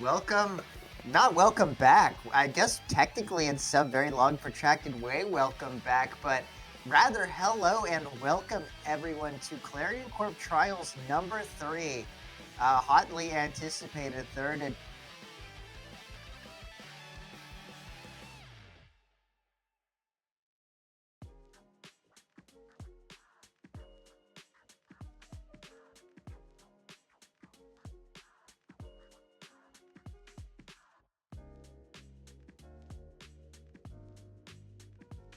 Welcome, not welcome back. I guess technically in some very long protracted way, welcome back, but rather hello and welcome everyone to Clarion Corp Trials number 3. Hotly anticipated third and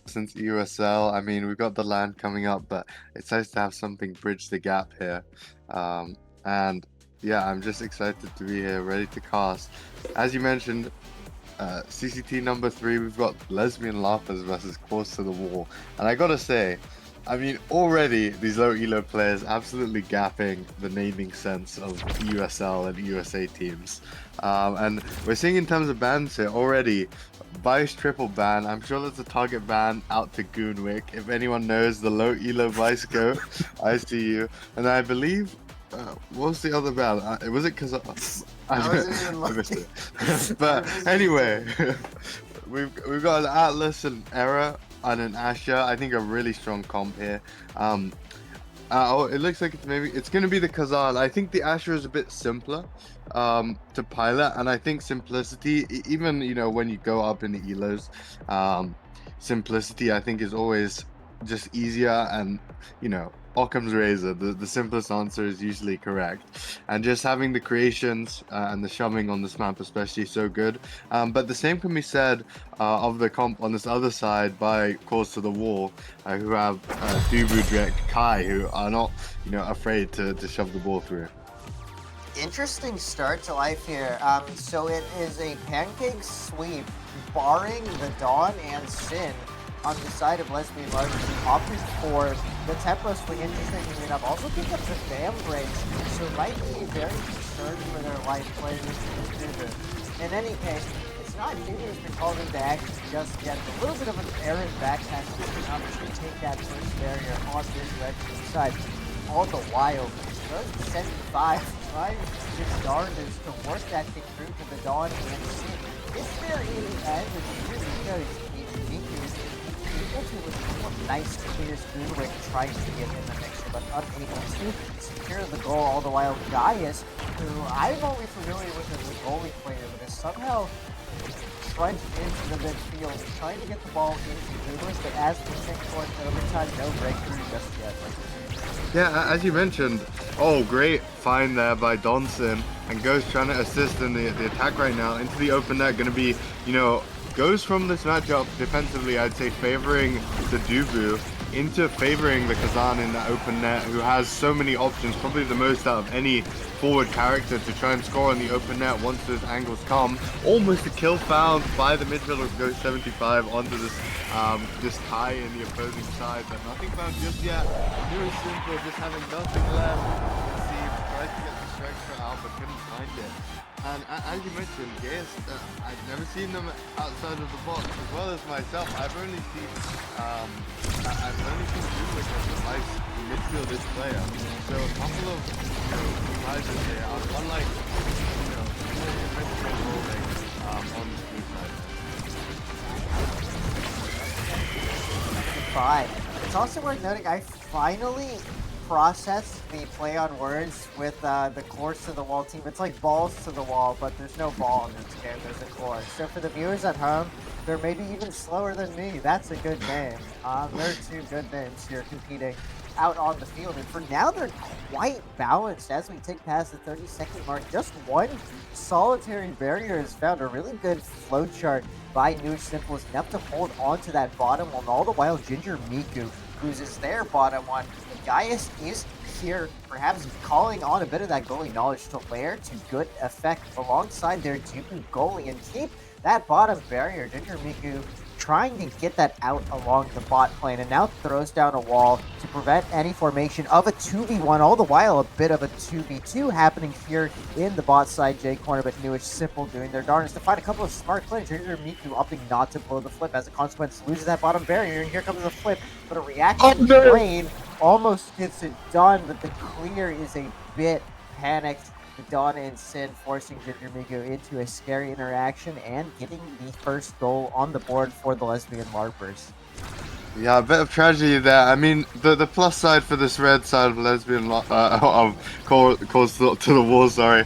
since EUSL. I mean, we've got the land coming up, but it's nice to have something bridge the gap here. And yeah, I'm just excited to be here, ready to cast. As you mentioned, CCT number 3, we've got Lesbian Laughers versus Course to the Wall. And I gotta say, I mean, already these low elo players absolutely gapping the naming sense of EUSL and USA teams. And we're seeing in terms of bans here already, Vice triple ban. I'm sure there's a target ban out to Goonwick. If anyone knows the low elo Vice go, I see you. And I believe, what was the other ban? Was it because I wasn't even I missed looking. it. But anyway, we've got an Atlas, an Era, and an Asher. I think a really strong comp here. It looks like it's going to be the Kazan. I think the Asher is a bit simpler to pilot, and I think simplicity, even when you go up in the elos, simplicity I think is always just easier, and Occam's razor, the simplest answer is usually correct, and just having the creations and the shoving on this map especially so good. But the same can be said of the comp on this other side by Course to the Wall, who have Dubu, Drek, Kai, who are not afraid to shove the ball through. Interesting start to life here. So it is a pancake sweep, barring the Dawn and Sin on the side of Lesbian Largers, who opted for the tempo swing. Interestingly enough, also picked up the Bam Breaks, so might be very concerned for their life playing into this. In any case, it's not Dubu who's been called into action just yet. A little bit of an errant backpack to take that first barrier on this red team side. All the while, those 75 trying his darndest to work that thing through to the Dawn and Sin. It's very easy as it really goes. Nice clear Goonwick trying to get in the mixture, but unable to secure the goal. All the while, Gaius, who I'm only familiar with as a goalie player, but is somehow trenched into the midfield, trying to get the ball into Goonwick, but as we think towards overtime, no breakthrough just yet. Yeah, as you mentioned, great find there by Donson, and Ghost trying to assist in the attack right now into the open net. Going to be, goes from this matchup defensively, I'd say, favoring the Dubu into favoring the Kazan in that open net, who has so many options, probably the most out of any forward character to try and score on the open net once those angles come. Almost a kill found by the midfielder of Ghost 75 onto this Kai in the opposing side, but nothing found just yet. Very simple, just having nothing left. Let's see, tried to get the strike for out, but couldn't find it. And as you mentioned, Gaius, I've never seen them outside of the box, as well as myself. I've only seen Goonwick as a nice midfielded player. So a couple of surprises here, unlike rolling on the blue side. 5. It's also worth noting I finally processed the play on words with the Course to the Wall team. It's like balls to the wall, but there's no ball in this game, there's a course. So for the viewers at home, they're maybe even slower than me. That's a good name. They're two good names here competing out on the field. And for now, they're quite balanced as we take past the 30-second mark. Just one solitary barrier has found a really good flow chart by New Simplest, enough to hold on to that bottom one. All the while, Ginger Miku cruises their bottom one. Gaius is here, perhaps calling on a bit of that goalie knowledge to layer to good effect alongside their Dubu goalie and keep that bottom barrier. Ginger Miku trying to get that out along the bot plane, and now throws down a wall to prevent any formation of a 2v1. All the while, a bit of a 2v2 happening here in the bot side J corner, but Newish Simple doing their darndest to find a couple of smart plays. Ginger Miku opting not to blow the flip. As a consequence, loses that bottom barrier, and here comes the flip, but a reaction rain almost gets it done, but the clear is a bit panicked The Dawn and Sin forcing Ginger Miku into a scary interaction and getting the first goal on the board for the Lesbian LARPers. Yeah, a bit of tragedy there. I mean, the plus side for this red side of lesbian of cause to the war, sorry,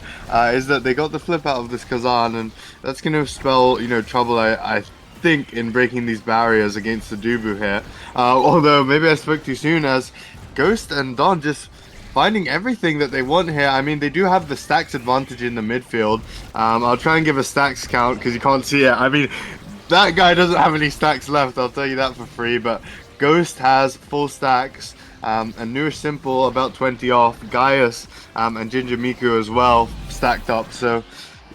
is that they got the flip out of this Kazan, and that's going to spell trouble. I think in breaking these barriers against the Dubu here. Although maybe I spoke too soon, as Ghost and Don just finding everything that they want here. I mean, they do have the stacks advantage in the midfield. I'll try and give a stacks count because you can't see it. I mean, that guy doesn't have any stacks left, I'll tell you that for free, but Ghost has full stacks, and Newer Simple about 20 off, Gaius and Ginger Miku as well stacked up. So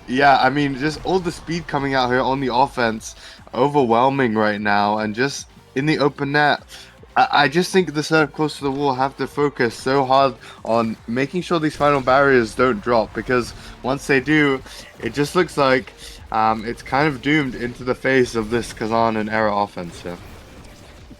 yeah, I mean, just all the speed coming out here on the offense, overwhelming right now, and just in the open net. I just think the set of Close to the Wall have to focus so hard on making sure these final barriers don't drop, because once they do, it just looks like it's kind of doomed into the face of this Kazan and Era offense. Yeah.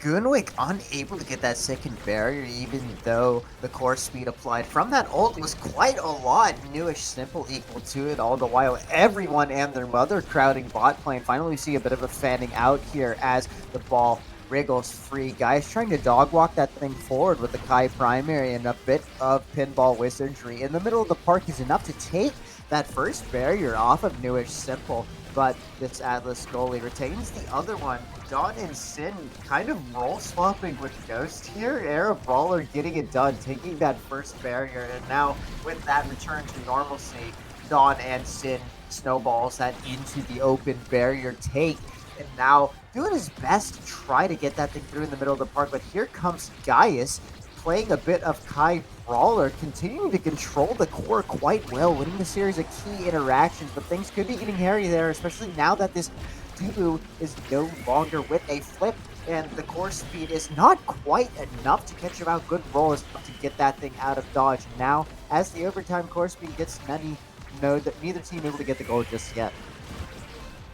Gunwick unable to get that second barrier, even though the core speed applied from that ult was quite a lot. Newish Simple equal to it, all the while everyone and their mother crowding bot lane. Finally, we see a bit of a fanning out here as the ball wriggles free. Guys trying to dog walk that thing forward with the Kai primary, and a bit of pinball wizardry in the middle of the park is enough to take that first barrier off of Newish Simple. But this Atlas goalie retains the other one. Dawn and Sin kind of roll swapping with Ghost here. Era Brawler getting it done, taking that first barrier, and now with that return to normalcy, Dawn and Sin snowballs that into the open barrier take, and now doing his best to try to get that thing through in the middle of the park. But here comes Gaius playing a bit of Kai Brawler, continuing to control the core quite well, winning the series of key interactions, but things could be getting hairy there, especially now that this Dubu is no longer with a flip, and the core speed is not quite enough to catch him out. Good roll is to get that thing out of dodge. Now, as the overtime core speed gets many, know that neither team able to get the goal just yet.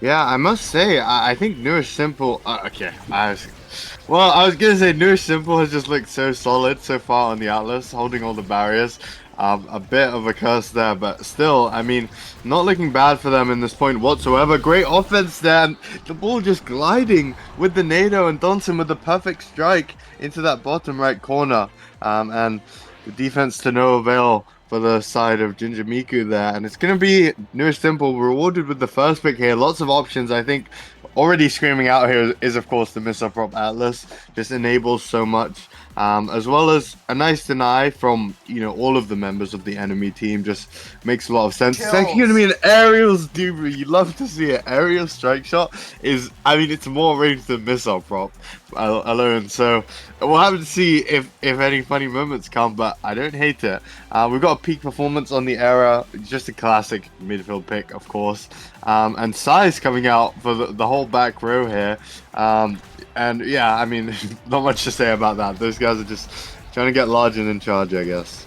Yeah, I must say, I think Newish Simple. Okay, I was gonna say Newish Simple has just looked so solid so far on the Atlas, holding all the barriers. A bit of a curse there, but still, I mean, not looking bad for them in this point whatsoever. Great offense there, and the ball just gliding with the Nado and Donson with the perfect strike into that bottom right corner. And the defense to no avail for the side of Ginger Miku there, and it's going to be Newish Simple rewarded with the first pick here. Lots of options. I think already screaming out here is of course the missile prop Atlas, just enables so much, as well as a nice deny from all of the members of the enemy team. Just makes a lot of sense. It's actually going to be an aerials Dubu. You love to see it. Aerial strike shot is, I mean, it's more range than missile prop alone, so we'll have to see if any funny moments come, but I don't hate it. We've got a peak performance on the Era, just a classic midfield pick, of course, and size coming out for the whole back row here, and yeah, I mean, not much to say about that. Those guys are just trying to get large and in charge, I guess.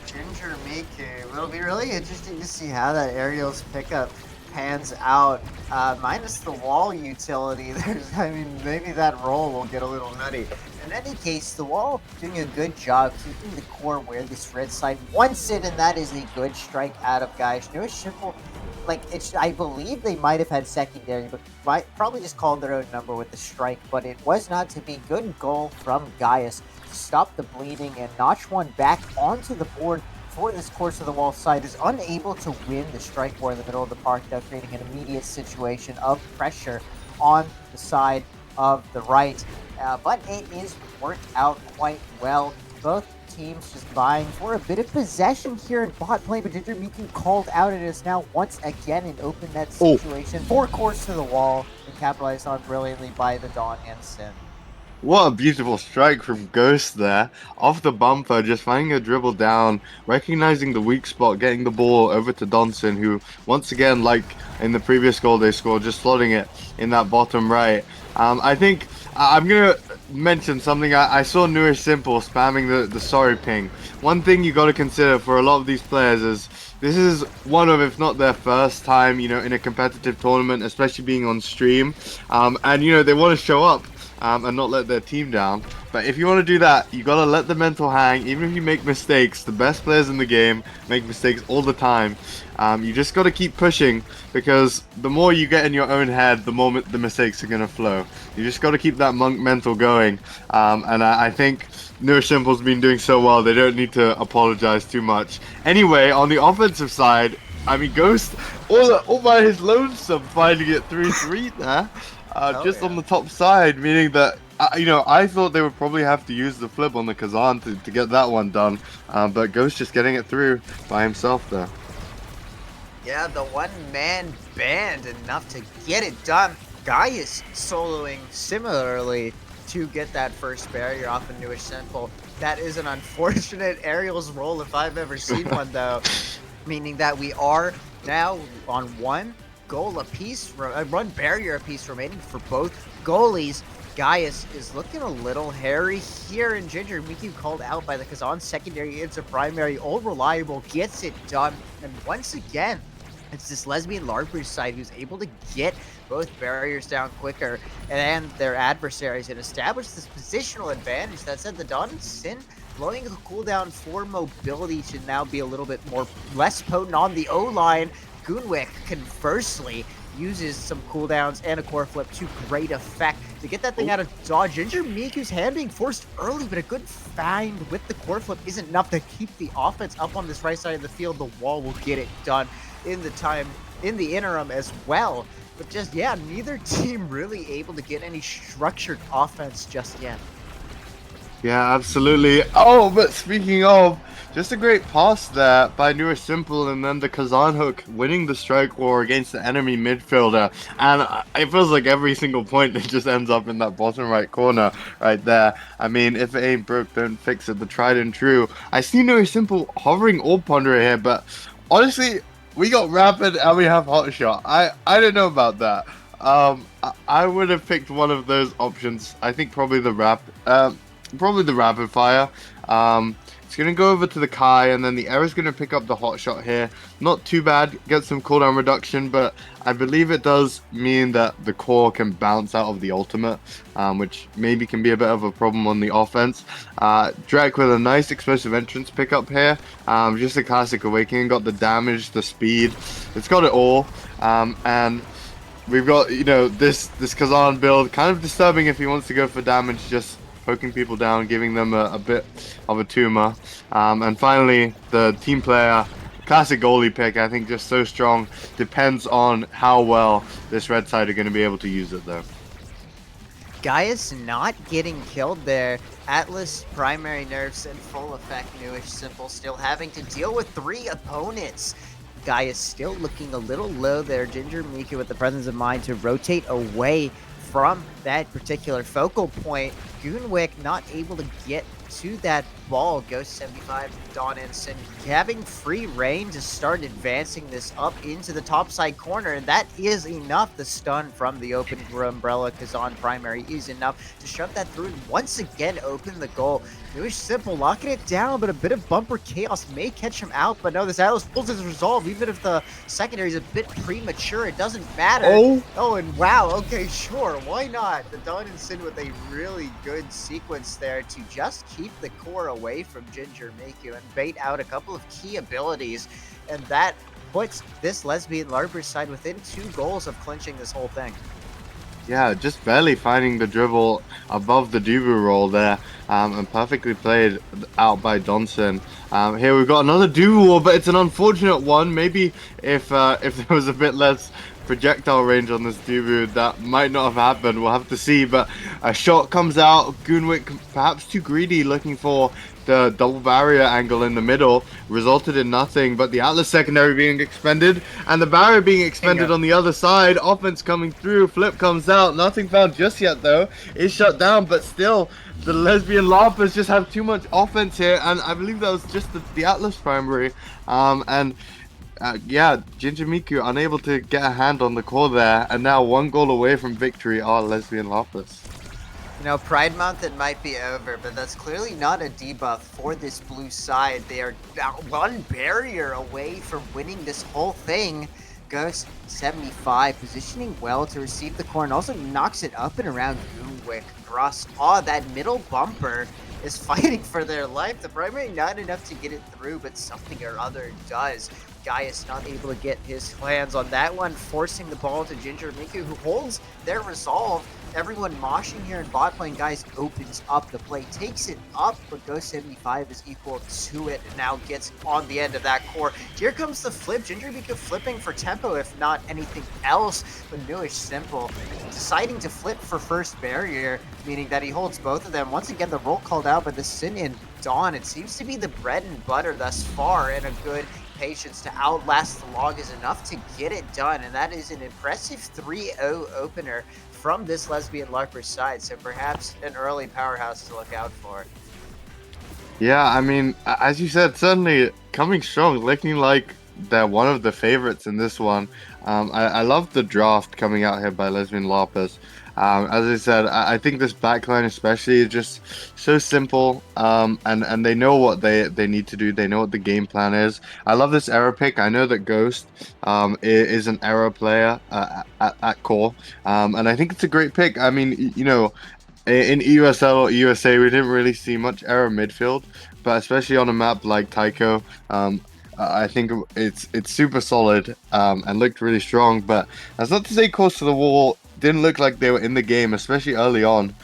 Ginger Miku, it'll be really interesting to see how that aerials pickup pans out, minus the wall utility. I mean, maybe that roll will get a little nutty. In any case, the wall doing a good job keeping the core where this red side wants it, and that is a good strike out of Guys. Newish Simple, I believe they might have had secondary, but probably just called their own number with the strike, but it was not to be. Good goal from Gaius to stop the bleeding and notch one back onto the board for this Course of the Wall side. Is unable to win the strike war in the middle of the park, now creating an immediate situation of pressure on the side of the right. But it is worked out quite well. Both teams just vying for a bit of possession here in bot lane, but Ginger Miku called out. It is now once again an open net situation for Course to the Wall, and capitalized on brilliantly by the Dawn and Sin. What a beautiful strike from Ghost there. Off the bumper, just finding a dribble down, recognizing the weak spot, getting the ball over to Donson, who, once again, like in the previous goal they scored, just slotting it in that bottom right. I think I'm going to mention something. I saw Newish Simple spamming the sorry ping. One thing you got to consider for a lot of these players is this is one of, if not their first time, in a competitive tournament, especially being on stream. And, they want to show up and not let their team down. But if you want to do that, you gotta let the mental hang. Even if you make mistakes, the best players in the game make mistakes all the time. You just gotta keep pushing, because the more you get in your own head, the more the mistakes are gonna flow. You just gotta keep that monk mental going. And I think Newer Simple's been doing so well, they don't need to apologize too much. Anyway, on the offensive side, I mean, Ghost, all by his lonesome, finding it 3-3 there, just on the top side, meaning that, you know, I thought they would probably have to use the flip on the Kazan to get that one done, but Ghost just getting it through by himself there. Yeah, the one-man band enough to get it done. Gaius soloing similarly to get that first barrier off of Newish Simple. That is an unfortunate aerials roll if I've ever seen one, though. Meaning that we are now on one goal apiece, one barrier apiece remaining for both goalies. Gaius is looking a little hairy here, and Ginger Miku called out by the Kazan secondary into primary. Old Reliable gets it done, and once again, it's this Lesbian Larbridge side who's able to get both barriers down quicker and their adversaries and establish this positional advantage. That said, the Dawn and Sin blowing the cooldown for mobility should now be a little bit less potent on the O-line. Goonwick, conversely, uses some cooldowns and a core flip to great effect to get that thing out of dodge. Ginger Miku's hand being forced early, but a good find with the core flip isn't enough to keep the offense up on this right side of the field. The wall will get it done in the interim as well. But just, yeah, neither team really able to get any structured offense just yet. Yeah, absolutely. Oh, but speaking of, just a great pass there by Newer Simple, and then the Kazan hook winning the strike war against the enemy midfielder. And it feels like every single point it just ends up in that bottom right corner right there. I mean, if it ain't broke, don't fix it. The tried and true. I see Newer Simple hovering Orb Ponderer here, but honestly, we got Rapid and we have Hot Shot. I don't know about that. I would have picked one of those options. I think probably the Rapid Fire. It's going to go over to the Kai, and then the Era's going to pick up the Hot Shot here. Not too bad, get some cooldown reduction, but I believe it does mean that the core can bounce out of the ultimate, which maybe can be a bit of a problem on the offense. Drek with a nice explosive entrance pickup here. Just a classic Awakening, got the damage, the speed, it's got it all. And we've got, you know, this Kazan build, kind of disturbing if he wants to go for damage, just poking people down, giving them a bit of a tumor. And finally, the team player, classic goalie pick, I think just so strong. Depends on how well this red side are going to be able to use it, though. Gaius not getting killed there. Atlas primary nerfs in full effect. Newish Simple still having to deal with 3 opponents. Gaius still looking a little low there. Ginger Miku with the presence of mind to rotate away from that particular focal point. Goonwick not able to get to that ball. Ghost 75, Dawn Ensign having free reign to start advancing this up into the top side corner, and that is enough. The stun from the open umbrella Kazan primary is enough to shove that through and once again open the goal. Newish Simple locking it down, but a bit of bumper chaos may catch him out. But no, this Atlas pulls his resolve. Even if the secondary is a bit premature, it doesn't matter. Oh, and wow, okay, sure, why not? The Dawn and Sin with a really good sequence there to just keep the core away from Ginger Miku and bait out a couple of key abilities. And that puts this Lesbian Larbridge side within 2 goals of clinching this whole thing. Yeah, just barely finding the dribble above the Dubu roll there, and perfectly played out by Donson. Here we've got another Dubu wall, but it's an unfortunate one. Maybe if there was a bit less projectile range on this Dubu, that might not have happened. We'll have to see, but a shot comes out. Goonwick perhaps too greedy, looking for the double barrier angle in the middle, resulted in nothing but the Atlas secondary being expended and the barrier being expended on the other side. Offense coming through, flip comes out, nothing found just yet though. Is shut down, but still the Lesbian Larpers just have too much offense here, and I believe that was just the Atlas primary. Yeah, Ginger Miku unable to get a hand on the core there, and now 1 goal away from victory are Lesbian Larpers. You know, Pride Month, it might be over, but that's clearly not a debuff for this blue side. They are 1 barrier away from winning this whole thing. Ghost 75 positioning well to receive the core and also knocks it up and around Moonwick. Gross, that middle bumper is fighting for their life. The primary not enough to get it through, but something or other does. Gaius not able to get his hands on that one, forcing the ball to Ginger Miku, who holds their resolve. Everyone moshing here in bot lane. Guys opens up the play, takes it up, but Ghost 75 is equal to it and now gets on the end of that core. Here comes the flip. Ginger Miku flipping for tempo, if not anything else. But Newish Simple deciding to flip for first barrier, meaning that he holds both of them. Once again, the roll called out by the Sin and Dawn. It seems to be the bread and butter thus far, and a good patience to outlast the log is enough to get it done, and that is an impressive 3-0 opener from this lesbian LARPer side, so perhaps an early powerhouse to look out for. Yeah, I mean, as you said, certainly coming strong, looking like they're one of the favorites in this one. I love the draft coming out here by Lesbian Larpers. As I said, I think this backline especially is just so simple, and they know what they need to do. They know what the game plan is. I love this era pick. I know that Ghost is an era player at core, and I think it's a great pick. I mean, you know, in EUSL or USA, we didn't really see much error midfield, but especially on a map like Taiko, I think it's super solid and looked really strong. But that's not to say Close to the Wall didn't look like they were in the game, especially early on.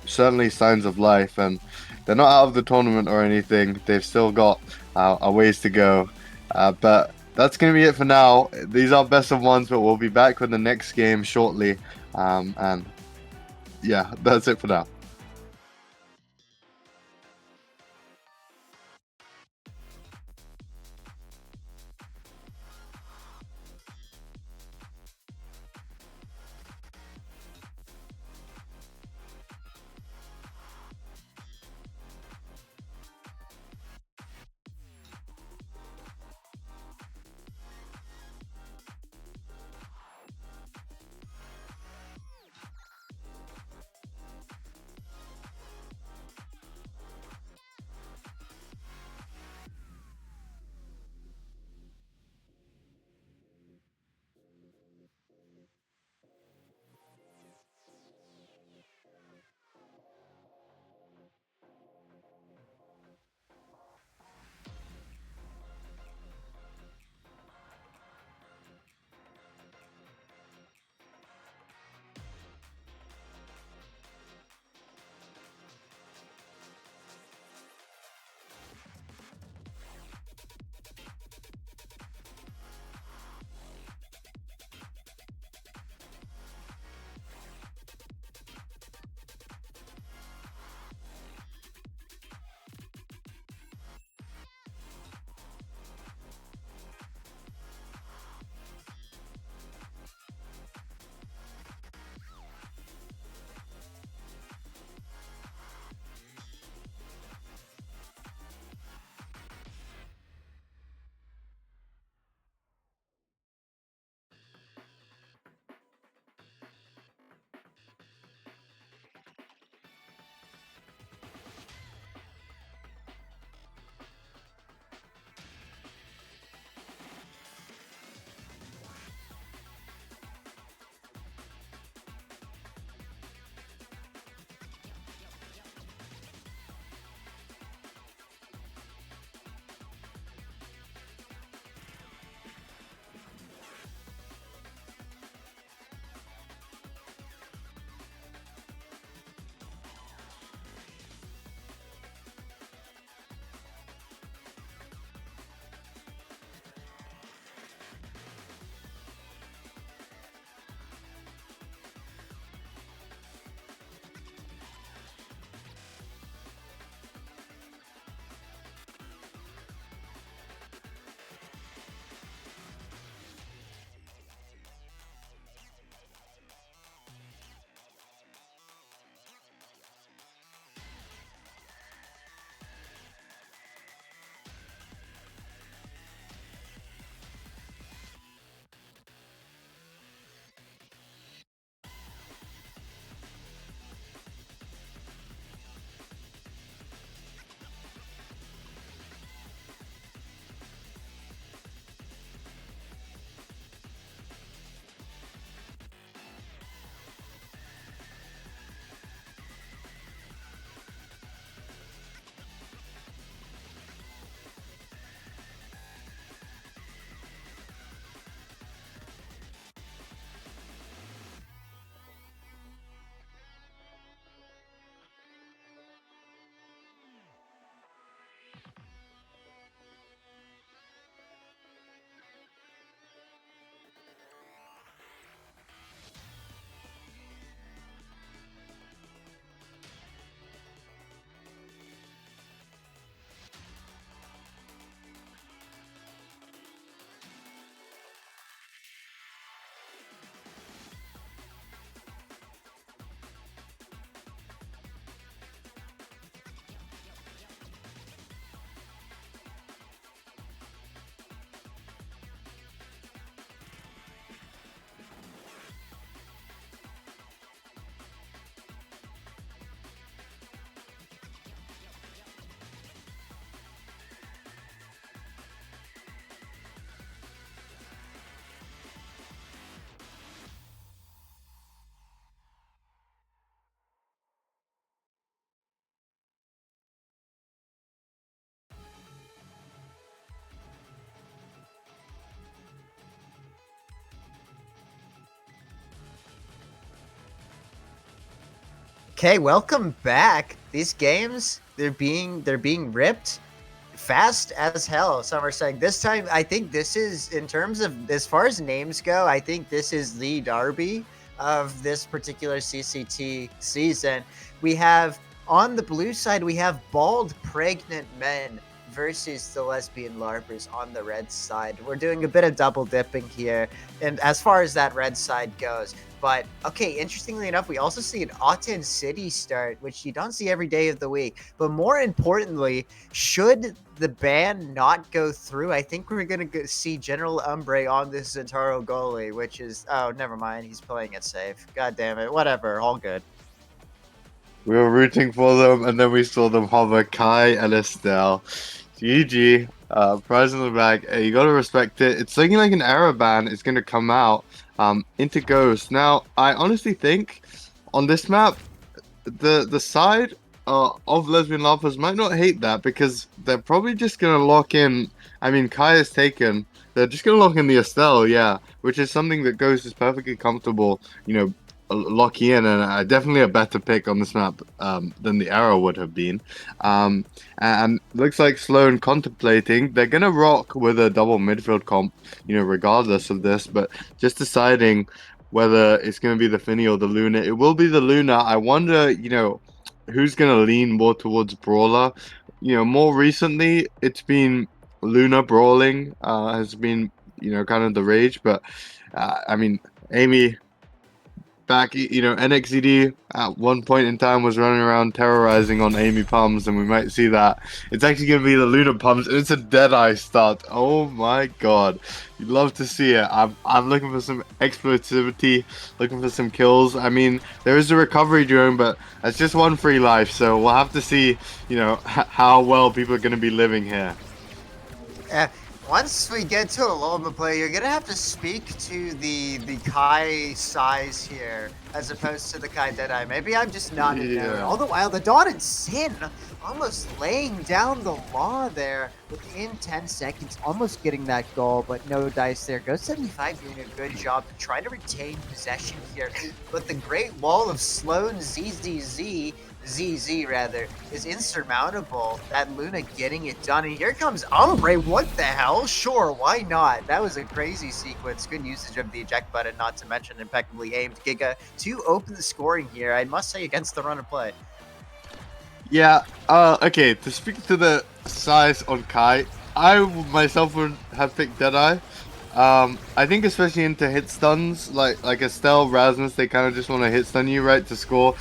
Certainly signs of life, and they're not out of the tournament or anything. They've still got a ways to go. But that's going to be it for now. These are best of ones, but we'll be back with the next game shortly. And yeah, that's it for now. Okay, welcome back. These games, they're being ripped fast as hell. Some are saying this time. I think this is, in terms of as far as names go, I think this is the derby of this particular CCT season. We have on the blue side, we have bald pregnant men versus the lesbian larpers on the red side. We're doing a bit of double dipping here, and as far as that red side goes. But okay, interestingly enough, we also see an Aten City start, which you don't see every day of the week. But more importantly, should the ban not go through, I think we're going to see General Umbre on this Zentaro goalie, which is, oh, never mind. He's playing it safe. God damn it. Whatever. All good. We were rooting for them, and then we saw them hover Kai and Estelle. GG. Prize in the bag. You gotta respect it. It's looking like an error ban is gonna come out into Ghost. Now, I honestly think on this map, the side of lesbian larpers might not hate that because they're probably just gonna lock in. I mean, Kai is taken. They're just gonna lock in the Estelle, yeah, which is something that Ghost is perfectly comfortable, locking in, and definitely a better pick on this map than the Arrow would have been. And looks like Sloan contemplating. They're gonna rock with a double midfield comp, regardless of this, but just deciding whether it's gonna be the Finny or the Luna. It will be the Luna. I wonder, who's gonna lean more towards Brawler. More recently, it's been Luna brawling has been, kind of the rage, but I mean, Amy back, NXED at one point in time was running around terrorizing on Amy Pums, and we might see that. It's actually going to be the Luna Pums, and it's a Deadeye start. Oh my god. You'd love to see it. I'm looking for some explosivity, looking for some kills. I mean, there is a recovery drone, but that's just one free life, so we'll have to see, how well people are going to be living here. Once we get to a Loma play, you're gonna have to speak to the Kai size here, as opposed to the Kai Deadeye. Maybe I'm just not in there. All the while, the Dawn and Sin almost laying down the law there within 10 seconds, almost getting that goal, but no dice there. Go 75 doing a good job trying to retain possession here, but the Great Wall of Sloan ZZ is insurmountable. That Luna getting it done, and here comes Umbre. What the hell? Sure, why not? That was a crazy sequence. Good usage of the eject button, not to mention impeccably aimed Giga to open the scoring here. I must say, against the run of play. Yeah, okay, to speak to the size on Kai, I myself would have picked Deadeye. I think especially into hit stuns, like Estelle, Rasmus, they kind of just want to hit stun you, right, to score.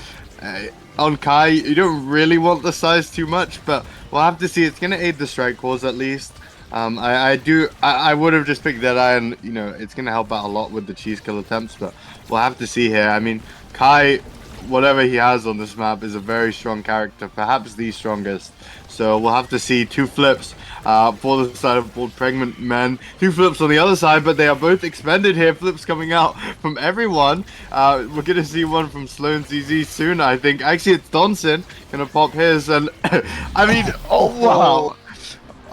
On Kai, you don't really want the size too much, but we'll have to see. It's going to aid the strike cause at least. I would have just picked Deadeye, and, it's going to help out a lot with the cheese kill attempts, but we'll have to see here. I mean, Kai, whatever he has on this map, is a very strong character, perhaps the strongest. So we'll have to see two flips for the side of Bald Pregnant Men, two flips on the other side, but they are both expended here. Flips coming out from everyone. We're going to see one from Sloan ZZ soon, I think. Actually, it's Donson going to pop his, and I mean, oh wow.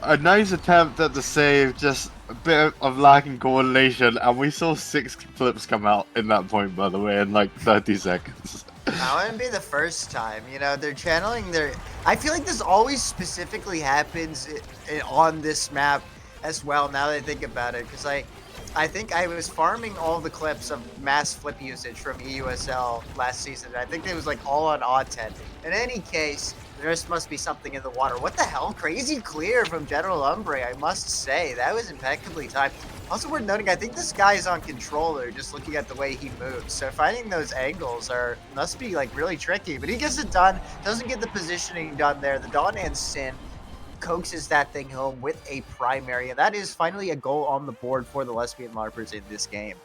A nice attempt at the save, just a bit of lacking coordination, and we saw 6 flips come out in that point, by the way, in like 30 seconds. That wouldn't be the first time. They're channeling their... I feel like this always specifically happens on this map as well, now that I think about it, because I think I was farming all the clips of mass flip usage from EUSL last season. I think it was like all on odd 10. In any case, there must be something in the water. What the hell? Crazy clear from General Umbre, I must say. That was impeccably timed. Also worth noting, I think this guy is on controller, just looking at the way he moves. So finding those angles must be like really tricky. But he gets it done. Doesn't get the positioning done there. The Dawn and Sin coaxes that thing home with a primary, and that is finally a goal on the board for the lesbian larpers in this game.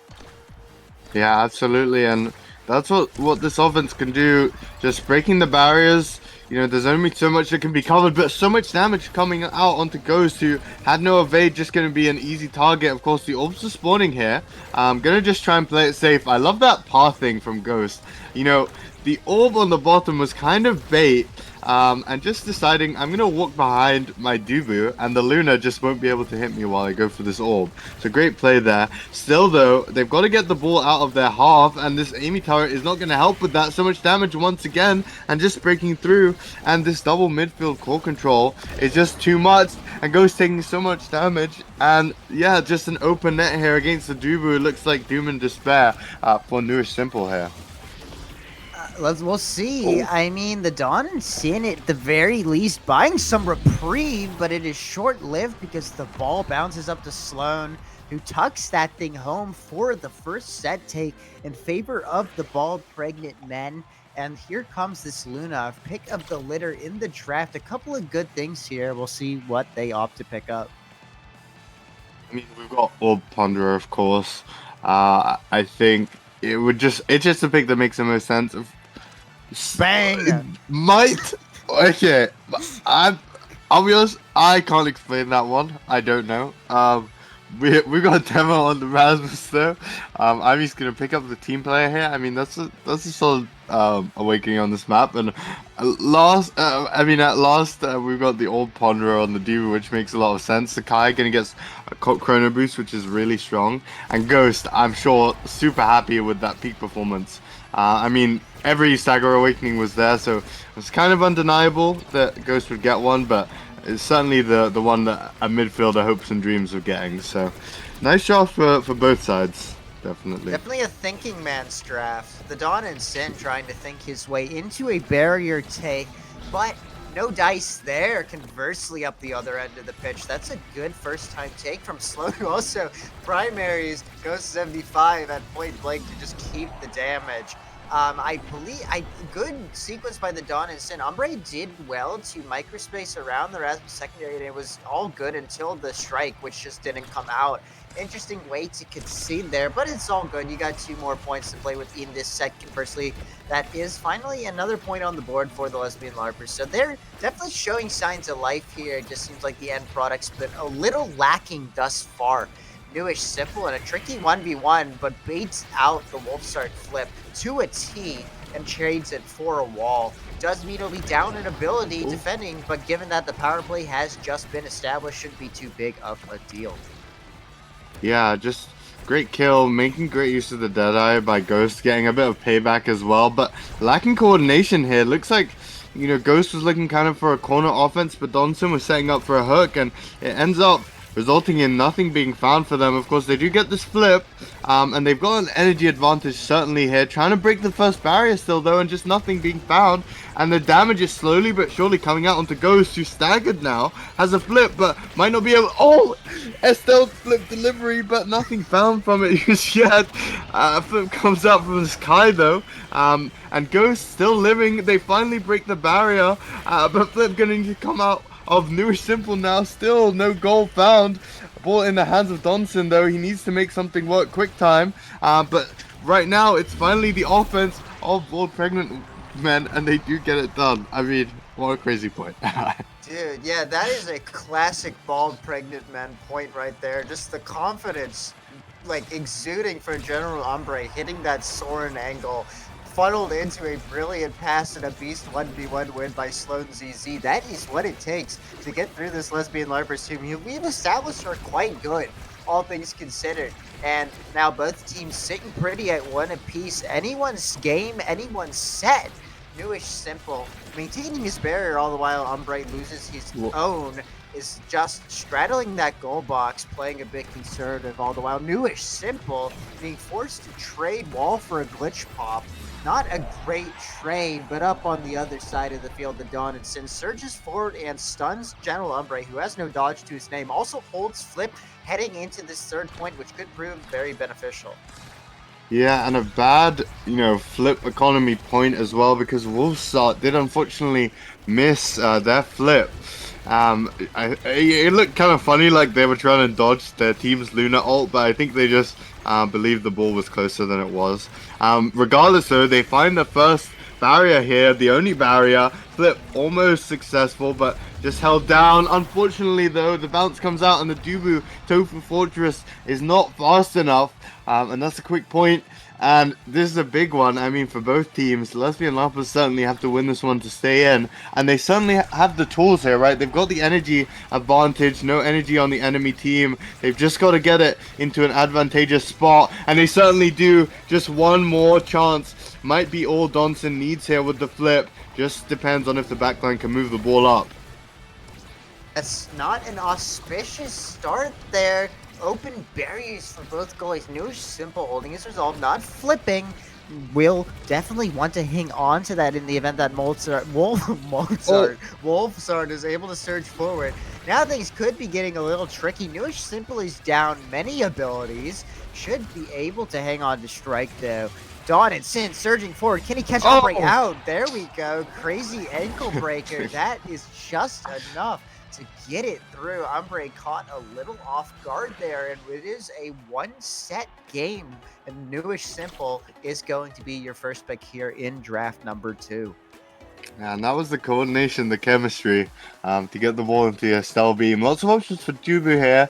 Yeah, absolutely, and that's what this offense can do, just breaking the barriers. There's only so much that can be covered, but so much damage coming out onto Ghost, who had no evade, just going to be an easy target. Of course, the orbs are spawning here. I'm going to just try and play it safe. I love that pathing from Ghost. The orb on the bottom was kind of bait, and just deciding I'm gonna walk behind my Dubu, and the Luna just won't be able to hit me while I go for this orb. So great play there. Still though, they've got to get the ball out of their half, and this Amy turret is not gonna help with that. So much damage once again, and just breaking through, and this double midfield core control is just too much, and Ghost taking so much damage, and yeah, just an open net here against the Dubu. It looks like doom and despair for Newish Simple here. We'll see. Oh. I mean, the Dawn and Sin at the very least buying some reprieve, but it is short-lived because the ball bounces up to Sloan, who tucks that thing home for the first set take in favor of the bald pregnant men. And here comes this Luna, pick up the litter in the draft. A couple of good things here. We'll see what they opt to pick up. I mean, we've got Orb Ponderer, of course. I think it's just a pick that makes the most sense. Bang! Might. Okay, I'll be honest, I can't explain that one. I don't know. We got a demo on the Rasmus though. I'm just gonna pick up the team player here. I mean, that's a solid awakening on this map. And at last we've got the Old Ponderer on the Diva, which makes a lot of sense. The Kai gonna get a Chrono Boost, which is really strong. And Ghost, I'm sure, super happy with that peak performance. I mean, every Stagger Awakening was there, so it's kind of undeniable that Ghost would get one, but it's certainly the one that a midfielder hopes and dreams of getting. So, nice job for both sides, definitely. Definitely a thinking man's draft. The Dawn and Sin trying to think his way into a barrier take, but no dice there. Conversely, up the other end of the pitch, that's a good first-time take from Sloan, who also primaries Ghost 75 at point blank to just keep the damage. I believe good sequence by the Dawn and Sin. Umbre did well to microspace around the Rasmus secondary, and it was all good until the strike, which just didn't come out. Interesting way to concede there, but it's all good. You got 2 more points to play with in this set. Conversely, that is finally another point on the board for the Lesbian LARPers. So they're definitely showing signs of life here. It just seems like the end product's been a little lacking thus far. Newish Simple and a tricky 1v1, but baits out the Wolfsart flip to a T and trades it for a wall. Does Mito be down in ability defending, but given that the power play has just been established, shouldn't be too big of a deal. Yeah, just great kill, making great use of the Deadeye by Ghost, getting a bit of payback as well, but lacking coordination here. Looks like, you know, Ghost was looking kind of for a corner offense, but Donson was setting up for a hook, and it ends up resulting in nothing being found for them. Of course, they do get this flip, and they've got an energy advantage certainly here, trying to break the first barrier still though, and just nothing being found. And the damage is slowly but surely coming out onto Ghost, who's staggered now, has a flip, but might not be able— oh! Estelle flip delivery, but nothing found from it just yet. Flip comes out from the sky though, and Ghost still living. They finally break the barrier, but Flip going to come out of Newish Simple now. Still no goal found. Ball in the hands of Donson though. He needs to make something work quick time, but right now it's finally the offense of Bald Pregnant Men, and they do get it done. I mean, what a crazy point. Dude, yeah, that is a classic Bald Pregnant Men point right there. Just the confidence, like, exuding for General Umbre, hitting that Soren angle, funneled into a brilliant pass and a beast 1v1 win by Sloan ZZ. That is what it takes to get through this Lesbian LARPers team, who we've established are quite good, all things considered. And now both teams sitting pretty at 1 apiece. Anyone's game, anyone's set. Newish Simple maintaining his barrier all the while Umbre loses his own, is just straddling that goal box, playing a bit conservative all the while. Newish Simple being forced to trade wall for a glitch pop. Not a great trade, but up on the other side of the field, the Dawn and Sin surges forward and stuns General Umbre, who has no dodge to his name. Also holds Flip heading into this third point, which could prove very beneficial. Yeah, and a bad, you know, flip economy point as well, because Wolfsart did unfortunately miss their flip. It looked kind of funny, like they were trying to dodge their team's Luna ult, but I think they just believed the ball was closer than it was. Regardless though, they find the first barrier here, the only barrier. Flip almost successful, but just held down. Unfortunately though, the bounce comes out and the Dubu Tofu Fortress is not fast enough, and that's a quick point. And this is a big one. I mean, for both teams, Lesbian Lappers certainly have to win this one to stay in. And they certainly have the tools here, right? They've got the energy advantage, no energy on the enemy team. They've just got to get it into an advantageous spot. And they certainly do. Just one more chance. Might be all Donson needs here with the flip. Just depends on if the backline can move the ball up. That's not an auspicious start there. Open barriers for both goalies. Newish Simple holding his resolve, not flipping. Will definitely want to hang on to that in the event that Wolfsard is able to surge forward. Now things could be getting a little tricky. Newish Simple is down many abilities. Should be able to hang on to strike though. Dawn and Sin surging forward. Can he catch Ombre out? There we go. Crazy ankle breaker. That is just enough to get it through. Ombre caught a little off guard there, and it is a one-set game. And Newish Simple is going to be your first pick here in draft number 2. And that was the coordination, the chemistry, to get the ball into the Estelle beam. Lots of options for Dubu here.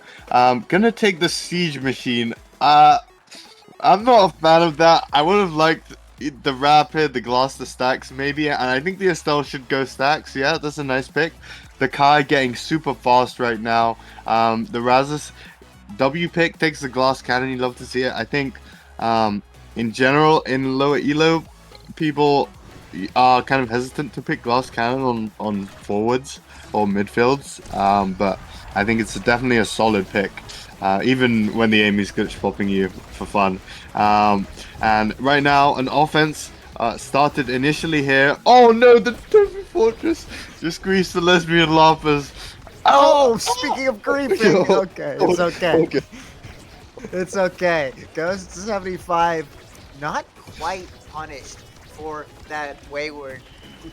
Gonna take the Siege Machine. I'm not a fan of that. I would have liked the Rapid, the Glass, the Stacks, maybe. And I think the Estelle should go Stacks. Yeah, that's a nice pick. The Kai getting super fast right now. The Razzus W pick takes the Glass Cannon. You love to see it. I think in general, in lower elo, people are kind of hesitant to pick Glass Cannon on forwards or midfields. But I think it's definitely a solid pick. Even when the aim is glitch popping you for fun. And right now, an offense started initially here. Oh no, the Tofu Fortress just greased the Lesbian Lappers. Oh, speaking of griefing, okay, it's okay. It's okay. Goes to 75. Not quite punished for that wayward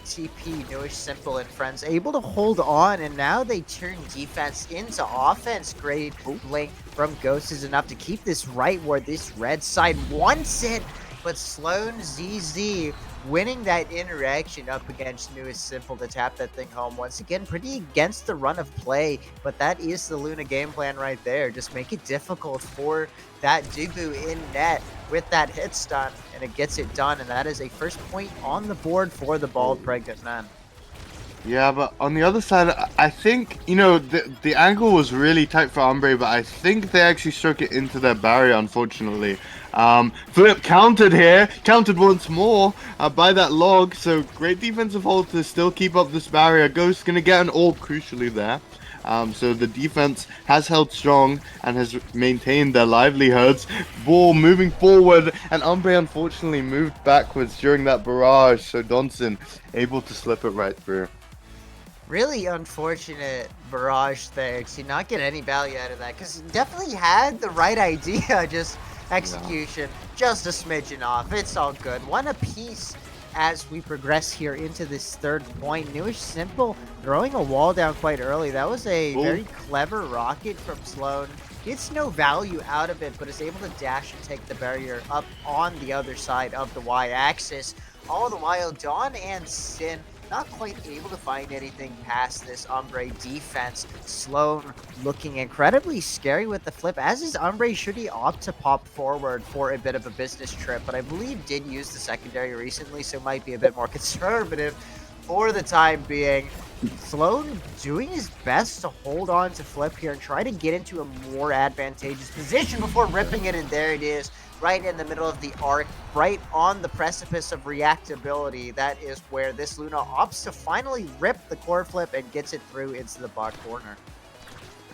TP. Newish Simple and friends able to hold on, and now they turn defense into offense. Great blink from Ghost is enough to keep this right where this red side wants it, but Sloan ZZ winning that interaction up against Newish Simple to tap that thing home. Once again, pretty against the run of play, but that is the Luna game plan right there. Just make it difficult for that Dubu in net with that hit stun, and it gets it done, and that is a first point on the board for the Bald Pregnant Man. Yeah, but on the other side, I think, you know, the angle was really tight for Ombre, but I think they actually struck it into their barrier, unfortunately. Flip countered here, countered once more by that log, so great defensive hold to still keep up this barrier. Ghost gonna get an orb crucially there. So the defense has held strong and has maintained their livelihoods. Ball moving forward, and Ombre unfortunately moved backwards during that barrage, so Donson able to slip it right through. Really unfortunate barrage there to not get any value out of that, because definitely had the right idea, just execution, just a smidgen off. It's all good. One apiece as we progress here into this third point. Newish Simple throwing a wall down quite early. That was a very clever rocket from Sloan. Gets no value out of it, but is able to dash and take the barrier up on the other side of the Y-axis. All the while, Dawn and Sin not quite able to find anything past this Ombre defense. Sloan looking incredibly scary with the flip, as is Ombre should he opt to pop forward for a bit of a business trip, but I believe did use the secondary recently, so might be a bit more conservative for the time being. Sloan doing his best to hold on to flip here and try to get into a more advantageous position before ripping it, and there it is. Right in the middle of the arc, right on the precipice of reactability. That is where this Luna opts to finally rip the core flip and gets it through into the bot corner.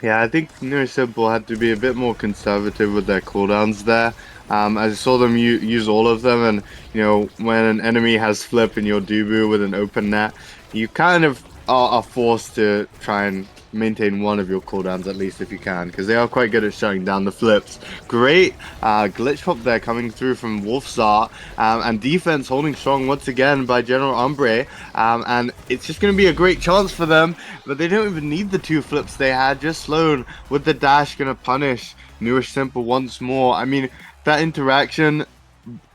Yeah, I think Newish Simple had to be a bit more conservative with their cooldowns there. I saw them use all of them, and you know, when an enemy has flip in your Dubu with an open net, you kind of are forced to try and maintain one of your cooldowns at least if you can, because they are quite good at shutting down the flips. Great glitch pop there coming through from Wolfstar, and defense holding strong once again by General Ombre, and it's just going to be a great chance for them, but they don't even need the 2 flips they had. Just Sloan with the dash going to punish Newish Simple once more. I mean, that interaction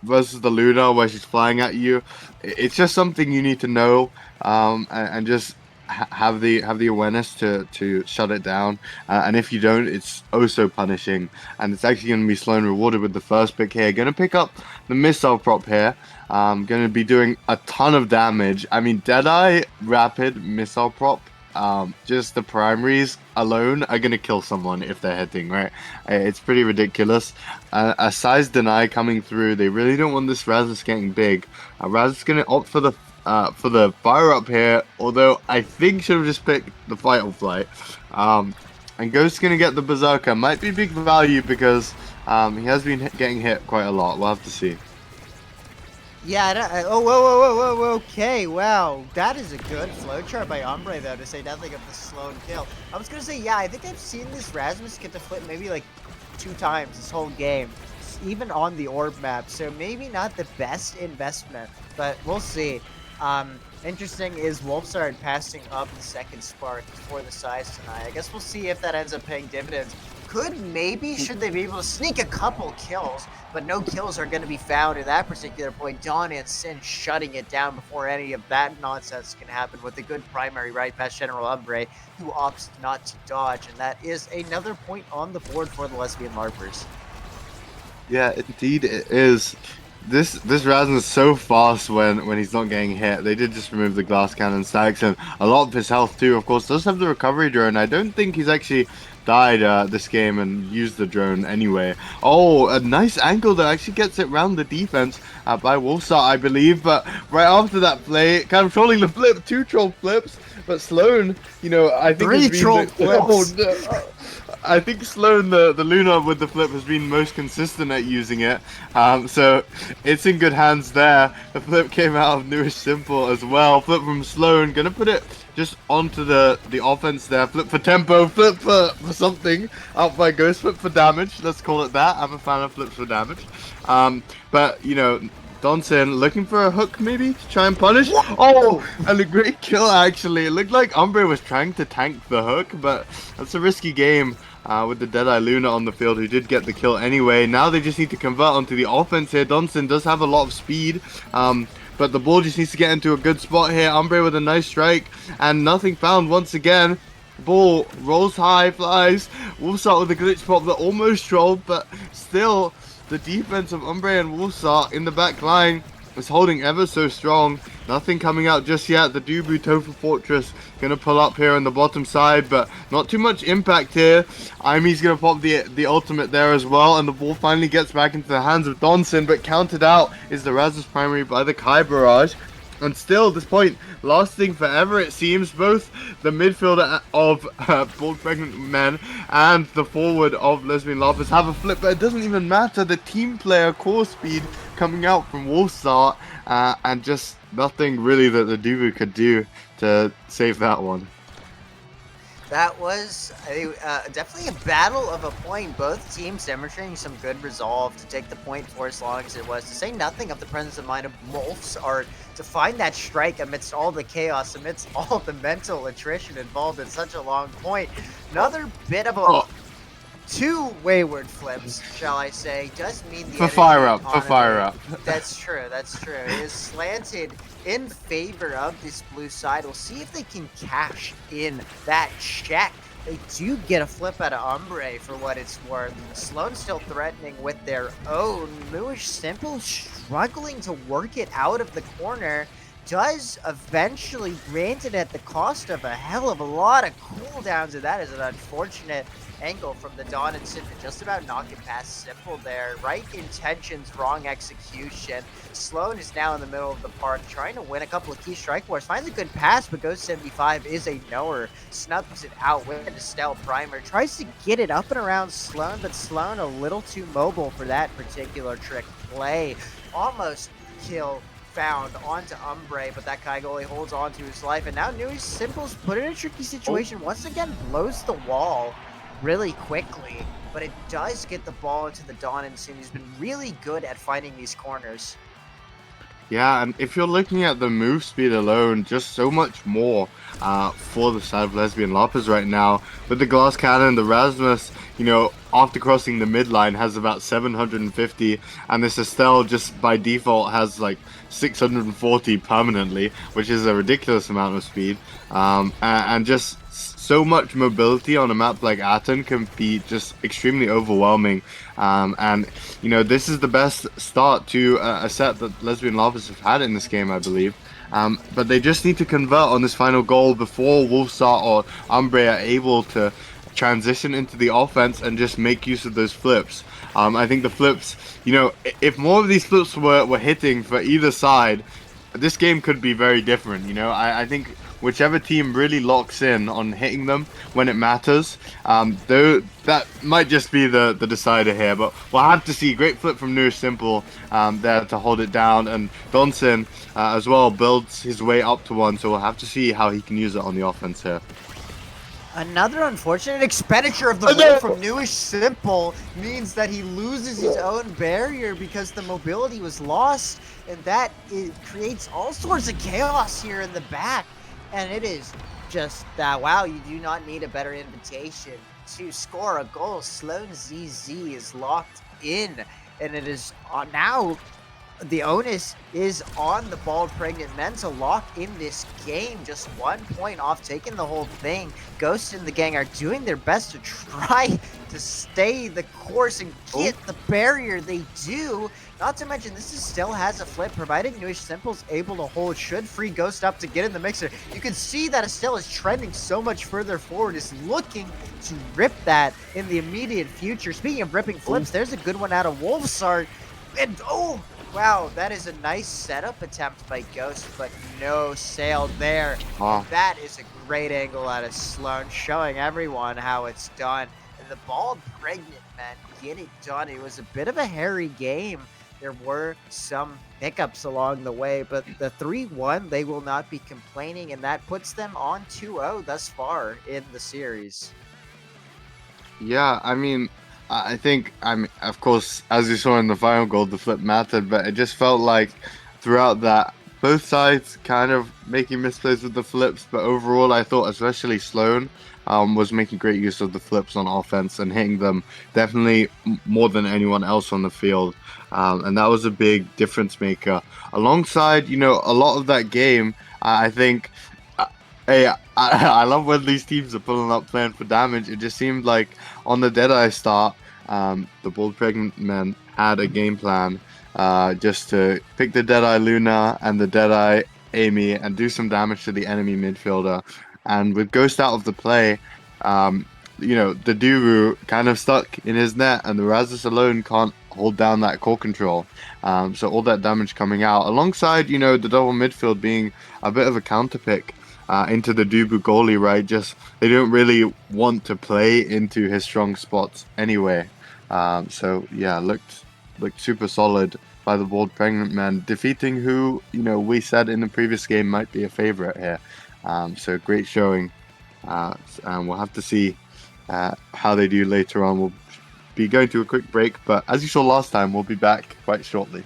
versus the Luna where she's flying at you, it's just something you need to know, and just have the awareness to shut it down, and if you don't, it's oh so punishing, and it's actually going to be Sloan rewarded with the first pick here. Going to pick up the missile prop here. Going to be doing a ton of damage. I mean, Deadeye rapid missile prop. Just the primaries alone are gonna kill someone if they're hitting, right? It's pretty ridiculous. A size deny coming through. They really don't want this Razz getting big. Razz is gonna opt for the fire up here, although I think should have just picked the fight or flight. And Ghost's gonna get the Berserker. Might be big value because he has been getting hit quite a lot. We'll have to see. Yeah, whoa, okay, wow. That is a good flowchart by Ombre, though, to say nothing of the Sloan kill. I was gonna say, yeah, I think I've seen this Rasmus get to flip maybe like 2 times this whole game, even on the orb map, so maybe not the best investment, but we'll see. Interesting is Wolfsard passing up the second spark for the size tonight. I guess we'll see if that ends up paying dividends. Should they be able to sneak a couple kills, but no kills are going to be found at that particular point. Dawn and Sin shutting it down before any of that nonsense can happen with a good primary right past General Umbre, who opts not to dodge, and that is another point on the board for the Lesbian LARPers. Yeah, indeed it is. This Razmus is so fast when he's not getting hit. They did just remove the glass cannon stacks and a lot of his health too. Of course, does have the recovery drone. I don't think he's actually died this game and used the drone anyway. Oh, a nice angle that actually gets it round the defense by Wolfstar, I believe. But right after that play, kind of trolling the flip, 2 troll flips. But Sloan, you know, I think 3 troll flips. I think Sloan, the Luna with the flip, has been most consistent at using it. So it's in good hands there. The flip came out of Newish Simple as well. Flip from Sloan, gonna put it just onto the offense there. Flip for tempo, flip for something. Out by Ghost, flip for damage. Let's call it that. I'm a fan of flips for damage. But, you know, Donson looking for a hook maybe to try and punish. Oh, and a great kill actually. It looked like Umbre was trying to tank the hook, but that's a risky game with the Deadeye Luna on the field, who did get the kill anyway. Now they just need to convert onto the offense here. Donson does have a lot of speed, but the ball just needs to get into a good spot here. Umbre with a nice strike, and nothing found once again. Ball rolls high, flies. Wolfstar with a glitch pop that almost trolled, but still the defense of Umbre and Wolfstar in the back line is holding ever so strong. Nothing coming out just yet. The Dubu Tofu Fortress gonna pull up here on the bottom side, but not too much impact here. Imi's gonna pop the ultimate there as well, and the ball finally gets back into the hands of Donson, but counted out is the Razzus primary by the Kai Barrage. And still, this point lasting forever, it seems. Both the midfielder of Bald Pregnant Men and the forward of Lesbian LARPers have a flip, but it doesn't even matter. The team player core speed coming out from Wolfstar, and just nothing really that the Dubu could do to save that one. That was definitely a battle of a point. Both teams demonstrating some good resolve to take the point for as long as it was. To say nothing of the presence of mind of Wolfstar to find that strike amidst all the chaos, amidst all the mental attrition involved in such a long point. Another bit of a... 2 wayward flips, shall I say, does mean the for fire up. That's true. It is slanted in favor of this blue side. We'll see if they can cash in that check. They do get a flip out of Umbre for what it's worth. Sloan still threatening with their own. Newish Simple struggling to work it out of the corner. Does eventually grant it at the cost of a hell of a lot of cooldowns, and that is an unfortunate angle from the Dawn and Sin to just about knock it past Simple there. Right intentions, wrong execution. Sloan is now in the middle of the park trying to win a couple of key strike wars. Finds a good pass, but goes 75 is a knower. Snubs it out with an Estelle Primer. Tries to get it up and around Sloan, but Sloan a little too mobile for that particular trick play. Almost kill found onto Umbre, but that Kai goalie holds on to his life, and now Newish Simple's put in a tricky situation. Once again, blows the wall really quickly, but it does get the ball into the Dawn and Sin, who's been really good at finding these corners. Yeah, and if you're looking at the move speed alone, just so much more for the side of Lesbian LARPers right now. With the glass cannon, the Rasmus, after crossing the midline has about 750, and this Estelle just by default has like 640 permanently, which is a ridiculous amount of speed. And just so much mobility on a map like Aten can be just extremely overwhelming. And this is the best start to a set that Lesbian Lavas have had in this game, I believe. But they just need to convert on this final goal before Wolfstar or Umbre are able to transition into the offense and just make use of those flips. I think the flips, if more of these flips were hitting for either side, this game could be very different. I think whichever team really locks in on hitting them when it matters, though that might just be the decider here. But we'll have to see. Great flip from Nourish Simple there to hold it down, and Donson as well builds his way up to one. So we'll have to see how he can use it on the offense here. Another unfortunate expenditure of the ball from Newish Simple means that he loses his own barrier because the mobility was lost, and that creates all sorts of chaos here in the back. And it is just that, wow, you do not need a better invitation to score a goal. Sloan ZZ is locked in, and it is now the onus is on the bald pregnant men to lock in this game. Just 1 point off, taking the whole thing. Ghost and the gang are doing their best to try to stay the course and get the barrier. They do. Not to mention, this still has a flip, provided Newish Simple's able to hold. Should free Ghost up to get in the mixer. You can see that Estelle is trending so much further forward, is looking to rip that in the immediate future. Speaking of ripping flips, there's a good one out of Wolfsart. And wow, that is a nice setup attempt by Ghost, but no sail there. And that is a great angle out of Sloan, showing everyone how it's done. And the bald pregnant men get it done. It was a bit of a hairy game. There were some hiccups along the way, but the 3-1, they will not be complaining, and that puts them on 2-0 thus far in the series. Yeah, I think, of course, as you saw in the final goal, the flip mattered, but it just felt like throughout that, both sides kind of making misplays with the flips, but overall, I thought especially Sloan was making great use of the flips on offense and hitting them definitely more than anyone else on the field. And that was a big difference maker. Alongside, a lot of that game, I think. Hey, I love when these teams are pulling up playing for damage. It just seemed like on the Deadeye start, the Bald Pregnant Men had a game plan just to pick the Deadeye Luna and the Deadeye Amy and do some damage to the enemy midfielder. And with Ghost out of the play, the Duru kind of stuck in his net, and the Razzus alone can't hold down that core control. So all that damage coming out, alongside, the double midfield being a bit of a counter pick. Into the Dubu goalie, right? Just they don't really want to play into his strong spots anyway. So yeah, looked super solid by the Bald Pregnant Men, defeating who we said in the previous game might be a favorite here. So great showing, and we'll have to see how they do later on. We'll be going to a quick break, but as you saw last time, we'll be back quite shortly.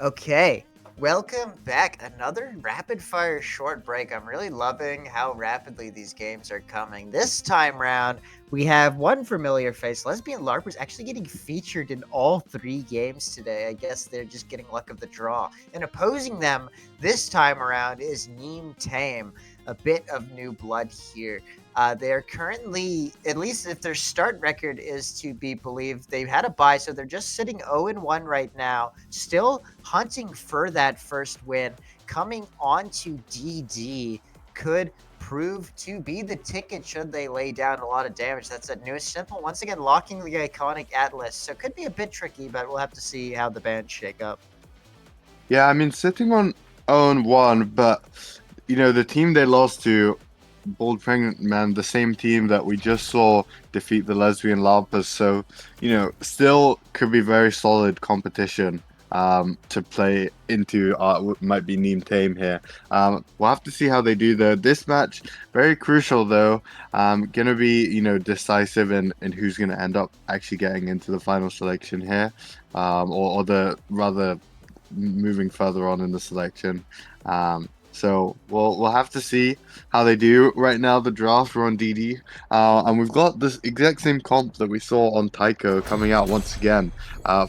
Okay, welcome back. Another rapid fire short break. I'm really loving how rapidly these games are coming. This time round, we have one familiar face. Lesbian LARPers actually getting featured in all 3 games today. I guess they're just getting luck of the draw. And opposing them this time around is Neem Tame. A bit of new blood here. They're currently, at least if their start record is to be believed, they've had a bye, so they're just sitting 0-1 right now, still hunting for that first win. Coming on to DD could prove to be the ticket should they lay down a lot of damage. That's at Newest Simple, once again locking the iconic Atlas, so it could be a bit tricky, but we'll have to see how the bands shake up. Yeah, I mean, sitting on 0-1, but the team they lost to, Bold Pregnant Man, the same team that we just saw defeat the Lesbian Larpers, so still could be very solid competition to play into. Might be Neem Tame here. We'll have to see how they do though. This match very crucial though. Gonna be decisive in who's gonna end up actually getting into the final selection here, or the rather moving further on in the selection. So we'll have to see how they do. Right now, the draft we're on DD, and we've got this exact same comp that we saw on Tycho coming out once again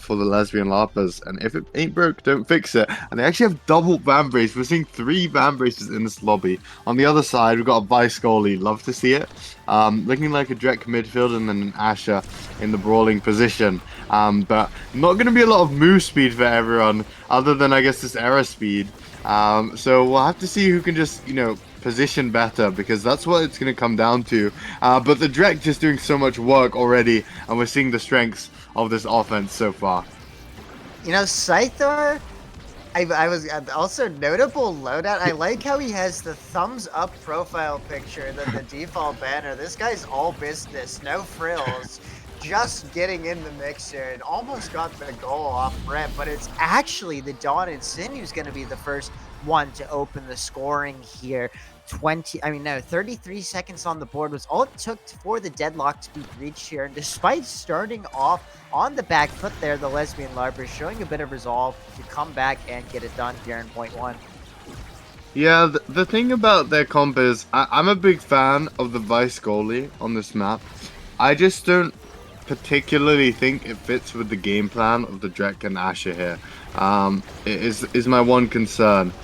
for the Lesbian Larpers. And if it ain't broke, don't fix it. And they actually have double Van Brace. We're seeing 3 Van Braces in this lobby. On the other side, we've got a Vice goalie. Love to see it. Looking like a Drek midfield and then an Asher in the brawling position. But not going to be a lot of move speed for everyone, other than I guess this error speed. So we'll have to see who can just, position better, because that's what it's going to come down to. But the Drek just doing so much work already, and we're seeing the strengths of this offense so far. Scythor, I was also notable loadout. I like how he has the thumbs up profile picture than the default banner. This guy's all business, no frills. Just getting in the mixer and almost got the goal off rep, but it's actually the Dawn and Sin who's going to be the first one to open the scoring here. 33 seconds on the board was all it took for the deadlock to be breached here. And despite starting off on the back foot there, the Lesbian Larpers showing a bit of resolve to come back and get it done here in point 1. Yeah, the thing about their comp is I'm a big fan of the Vice goalie on this map. I just don't particularly think it fits with the game plan of the Drek and Asher here. It is my one concern.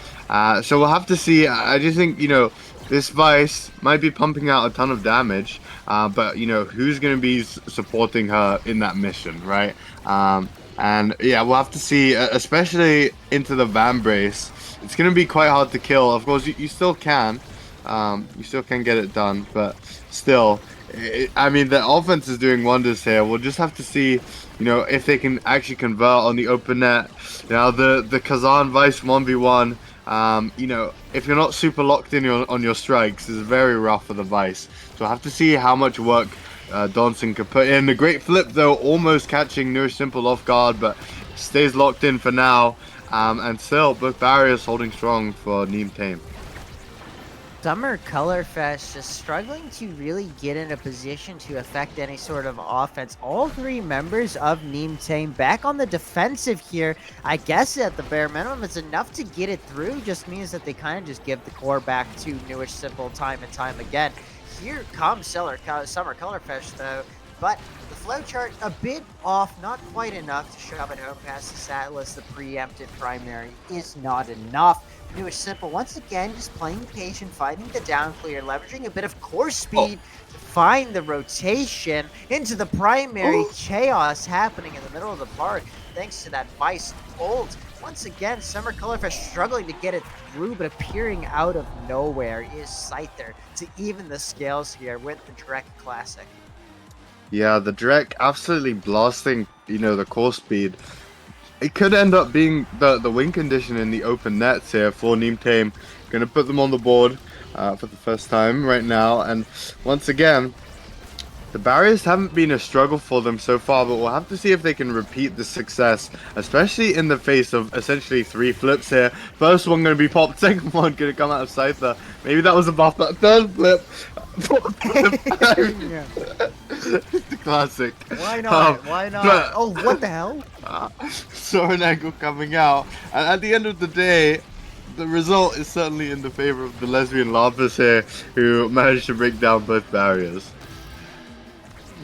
So we'll have to see. I just think this Vice might be pumping out a ton of damage, but who's going to be supporting her in that mission, right? And yeah, we'll have to see, especially into the Van Brace. It's going to be quite hard to kill. Of course, you still can. You still can get it done, but still. I mean, the offense is doing wonders here. We'll just have to see, if they can actually convert on the open net. Now, the Kazan Vice 1v1, if you're not super locked in on your strikes, is very rough for the Vice. So we'll have to see how much work Donson can put in. The great flip, though, almost catching Nourish Simple off guard, but stays locked in for now. And still, both barriers holding strong for Neem Tame. Summer Color Fest just struggling to really get in a position to affect any sort of offense. All 3 members of Neem Tame back on the defensive here. I guess at the bare minimum, it's enough to get it through. Just means that they kind of just give the core back to Newish Simple time and time again. Here comes Summer Color Fest though, but the flowchart a bit off, not quite enough to shove it home past the Atlas. The preempted primary is not enough. Newish Simple once again just playing patient, fighting the down clear, leveraging a bit of core speed to find the rotation into the primary. Chaos happening in the middle of the park thanks to that Vice ult. Once again, Summer Colorfest struggling to get it through, but appearing out of nowhere is Scyther to even the scales here with the Drek Classic. Yeah, the Drek absolutely blasting, the core speed. It could end up being the win condition in the open nets here for Neem Tame. Going to put them on the board for the first time right now. And once again, the barriers haven't been a struggle for them so far, but we'll have to see if they can repeat the success, especially in the face of essentially 3 flips here. First one going to be popped, second one going to come out of Scyther. Maybe that was a buff, but third flip. The classic. Why not? Why not? But, oh, what the hell? Soren Angle coming out, And at the end of the day, the result is certainly in the favor of the lesbian Lavas here, who managed to break down both barriers.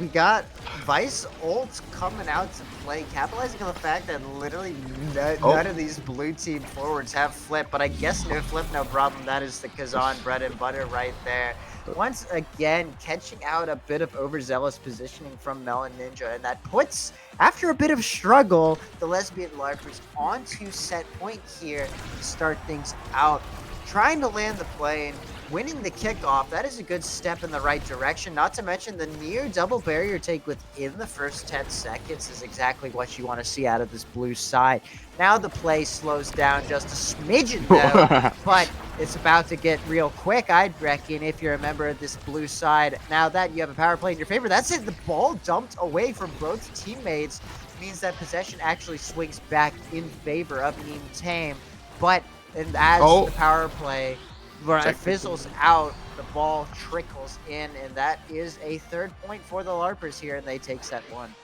We got Vice ult coming out to play, capitalizing on the fact that literally none of these blue team forwards have flip, but I guess no flip, no problem. That is the Kazan bread and butter right there. Once again, catching out a bit of overzealous positioning from Melon Ninja, and that puts, after a bit of struggle, the lesbian LARPers onto set point here to start things out. Trying to land the plane, winning the kickoff, that is a good step in the right direction. Not to mention the near double barrier take within the first 10 seconds is exactly what you want to see out of this blue side. Now the play slows down just a smidgen though, but it's about to get real quick, I'd reckon, if you're a member of this blue side. Now that you have a power play in your favor, that's it. The ball dumped away from both teammates means that possession actually swings back in favor of Neem Tame. But and as the power play fizzles out, the ball trickles in, and that is a 3rd point for the LARPers here, and they take set 1.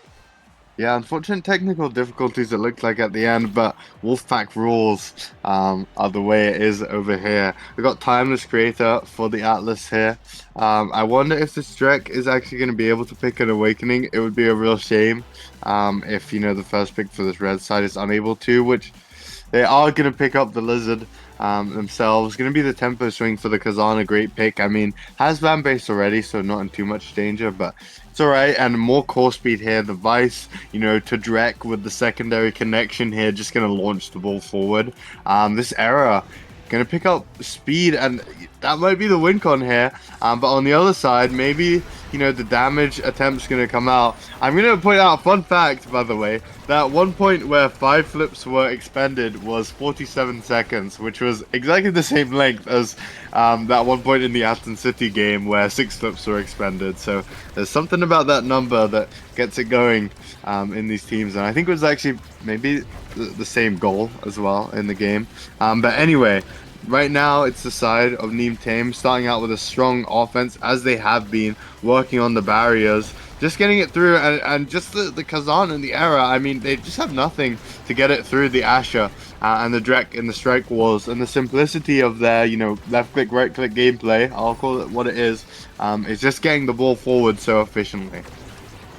Yeah, unfortunate technical difficulties it looked like at the end, but Wolfpack rules are the way it is over here. We got Timeless Creator for the Atlas here. I wonder if this Drek is actually going to be able to pick an Awakening. It would be a real shame if, you know, the first pick for this red side is unable to, which they are going to pick up the Lizard themselves. Going to be the tempo swing for the Kazan, a great pick. I mean, has van base already, so not in too much danger, but it's alright. And more core speed here. The Vice, you know, to Drek with the secondary connection here, just going to launch the ball forward. This Era going to pick up speed, and that might be the win con here. But on the other side, maybe, you know, the damage attempt's going to come out. I'm going to point out a fun fact, by the way, that one point where 5 flips were expended was 47 seconds, which was exactly the same length as that one point in the Aston City game where 6 flips were expended. So there's something about that number that gets it going in these teams, and I think it was actually maybe the same goal as well in the game. But anyway, right now it's the side of Neem Tame starting out with a strong offense, as they have been, working on the barriers, just getting it through, and just the Kazan and the Era, I mean, they just have nothing to get it through the Asher and the Drek in the strike walls, and the simplicity of their, you know, left click, right click gameplay, I'll call it what it is just getting the ball forward so efficiently.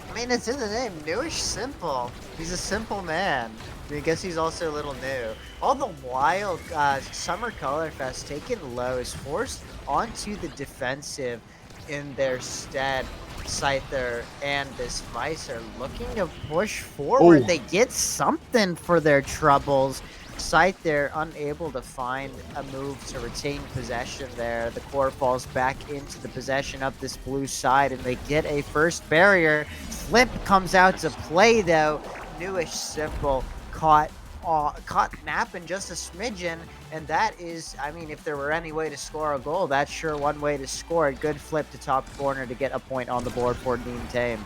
I mean, it's in the name, newish simple. He's a simple man. I guess he's also a little new. All the while, Summer Color Fest taken low is forced onto the defensive in their stead. Scyther and this Vice are looking to push forward. They get something for their troubles. Scyther unable to find a move to retain possession there. The core falls back into the possession of this blue side, and they get a first barrier. Flip comes out to play though. Newish simple caught napping just a smidgen, and that is, I mean, if there were any way to score a goal, that's sure one way to score it. Good flip to top corner to get a point on the board for Neem Tame.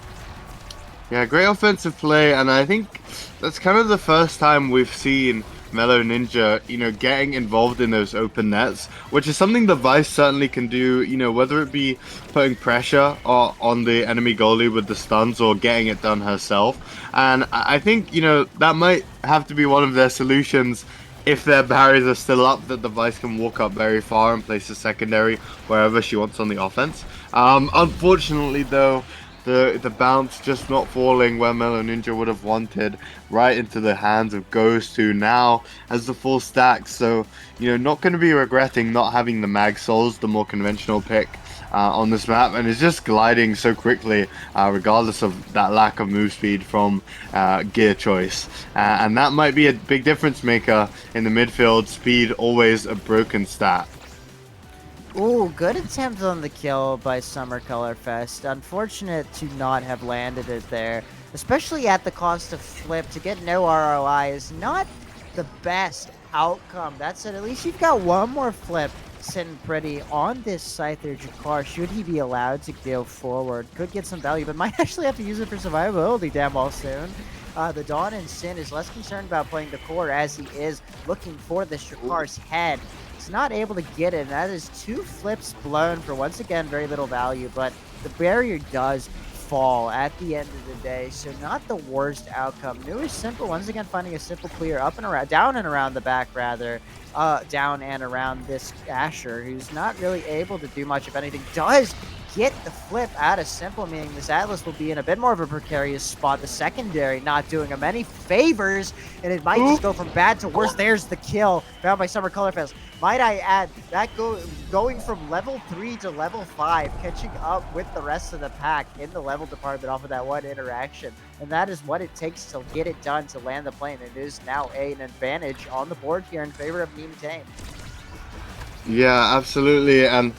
Yeah, great offensive play, and I think that's kind of the first time we've seen Mellow Ninja, you know, getting involved in those open nets, which is something the Vice certainly can do, you know, whether it be putting pressure on the enemy goalie with the stuns or getting it done herself. And I think, you know, that might have to be one of their solutions if their barriers are still up, that the Vice can walk up very far and place a secondary wherever she wants on the offense. Unfortunately, though, the bounce just not falling where Mellow Ninja would have wanted, right into the hands of Ghost, who now has the full stack. So, you know, not going to be regretting not having the Mag Souls, the more conventional pick on this map, and is just gliding so quickly, regardless of that lack of move speed from gear choice. And that might be a big difference maker in the midfield. Speed, always a broken stat. Ooh, good attempt on the kill by Summer Color Fest. Unfortunate to not have landed it there, especially at the cost of flip. To get no ROI is not the best outcome. That said, at least you've got one more flip sitting pretty on this Scyther Jakar. Should he be allowed to go forward, could get some value, but might actually have to use it for survivability damn well soon. The Dawn and Sin is less concerned about playing the core, as he is looking for the Jakar's head. He's not able to get it, and that is 2 flips blown for, once again, very little value, but the barrier does fall at the end of the day, so not the worst outcome. Newish Simple once again finding a simple clear up and around, down and around the back rather, down and around this Asher, who's not really able to do much, if anything. Does get the flip out of Simple, meaning this Atlas will be in a bit more of a precarious spot. The secondary not doing him any favors, and it might just go from bad to worse. There's the kill found by Summer Colorfest. Might I add, that going from level 3 to level 5, catching up with the rest of the pack in the level department off of that one interaction. And that is what it takes to get it done to land the plane. It is now an advantage on the board here in favor of Neem Tame. Yeah, absolutely. And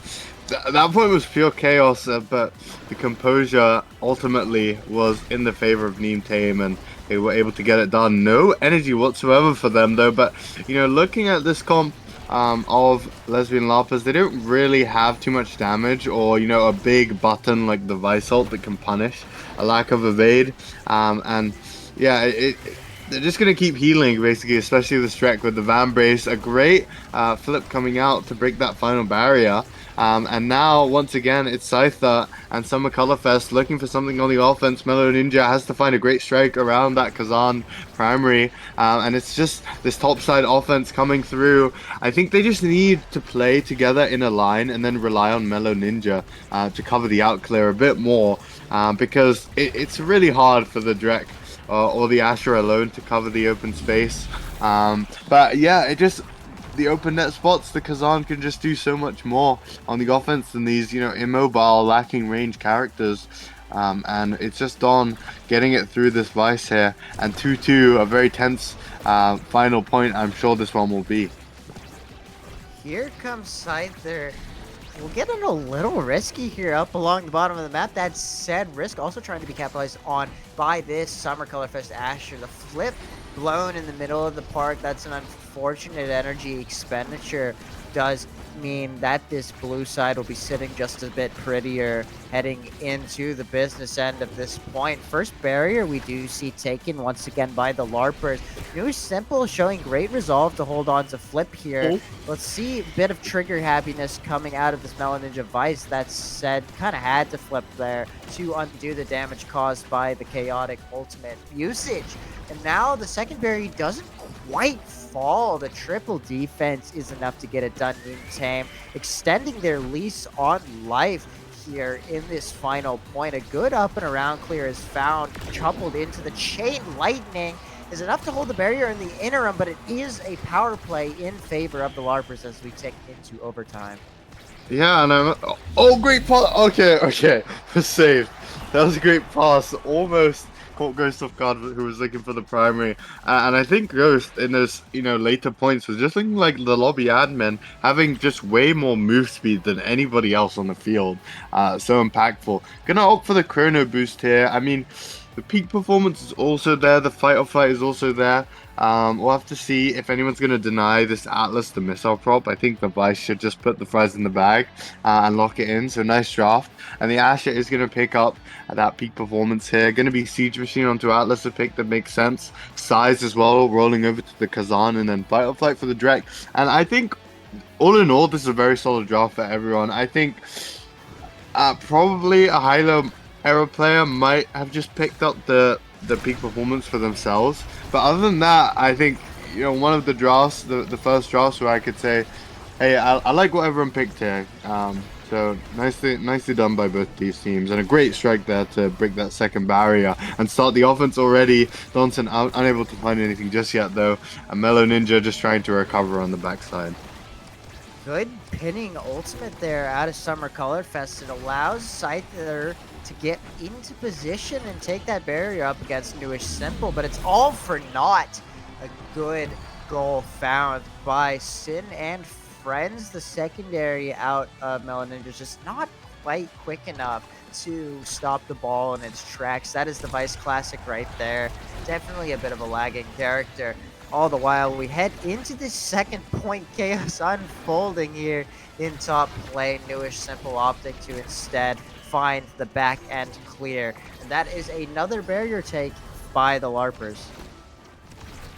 that point was pure chaos, but the composure ultimately was in the favor of Neem Tame, and they were able to get it done. No energy whatsoever for them, though. But, you know, looking at this comp of Lesbian Larpers, they don't really have too much damage or, you know, a big button like the Vice ult that can punish a lack of evade. And, yeah, they're just going to keep healing, basically, especially the Strek with the Van Brace. A great flip coming out to break that final barrier. And now, once again, it's Scyther and Summer Colorfest looking for something on the offense. Mellow Ninja has to find a great strike around that Kazan primary. And it's just this topside offense coming through. I think they just need to play together in a line and then rely on Mellow Ninja to cover the outclear a bit more. Because it's really hard for the Drek or the Asher alone to cover the open space. But yeah, the open net spots, the Kazan can just do so much more on the offense than these, you know, immobile, lacking range characters. And it's just Don getting it through this Vice here. And 2-2, a very tense final point I'm sure this one will be. Here comes Scyther. We'll get in a little risky here up along the bottom of the map. That said, risk also trying to be capitalized on by this Summer Colorfest Asher. The flip blown in the middle of the park. That's an unfortunate energy expenditure. Does mean that this blue side will be sitting just a bit prettier heading into the business end of this point. First barrier we do see taken once again by the Larpers. Newish Simple showing great resolve to hold on to flip here. Let's see a bit of trigger happiness coming out of this Mellow Ninja Vice. That said, kind of had to flip there to undo the damage caused by the chaotic ultimate usage. And now the second barrier doesn't quite fall. The triple defense is enough to get it done. Neem Tame extending their lease on life here in this final point. A good up and around clear is found, coupled into the chain lightning is enough to hold the barrier in the interim, but it is a power play in favor of the Larpers as we tick into overtime. Yeah, and great pass. Okay, was saved. That was a great pass. Almost caught Ghost off guard, who was looking for the primary. And I think Ghost, in those, you know, later points, was just looking like the lobby admin, having just way more move speed than anybody else on the field. So impactful. Gonna opt for the chrono boost here. I mean, the peak performance is also there. The fight or flight is also there. We'll have to see if anyone's going to deny this Atlas the missile prop. I think the Vice should just put the fries in the bag and lock it in. So nice draft. And the Asher is going to pick up that peak performance here. Going to be Siege Machine onto Atlas to pick that makes sense. Size as well, rolling over to the Kazan, and then fight or flight for the Drek. And I think, all in all, this is a very solid draft for everyone. I think probably a high-low era player might have just picked up the peak performance for themselves, but other than that, I think, you know, one of the drafts, the first drafts where I could say, hey, I like what everyone picked here. So nicely done by both these teams, and a great strike there to break that second barrier and start the offense already. Donson unable to find anything just yet though, and Mellow Ninja just trying to recover on the backside. Good pinning ultimate there out of Summer Colorfest. It allows Scyther to get into position and take that barrier up against Newish Simple, but it's all for naught. A good goal found by Sin and friends. The secondary out of Mellow Ninja is just not quite quick enough to stop the ball in its tracks. That is the Vice Classic right there. Definitely a bit of a lagging character. All the while, we head into this second point. Chaos unfolding here in top lane. Newish Simple opting to instead find the back end clear. And that is another barrier take by the Larpers.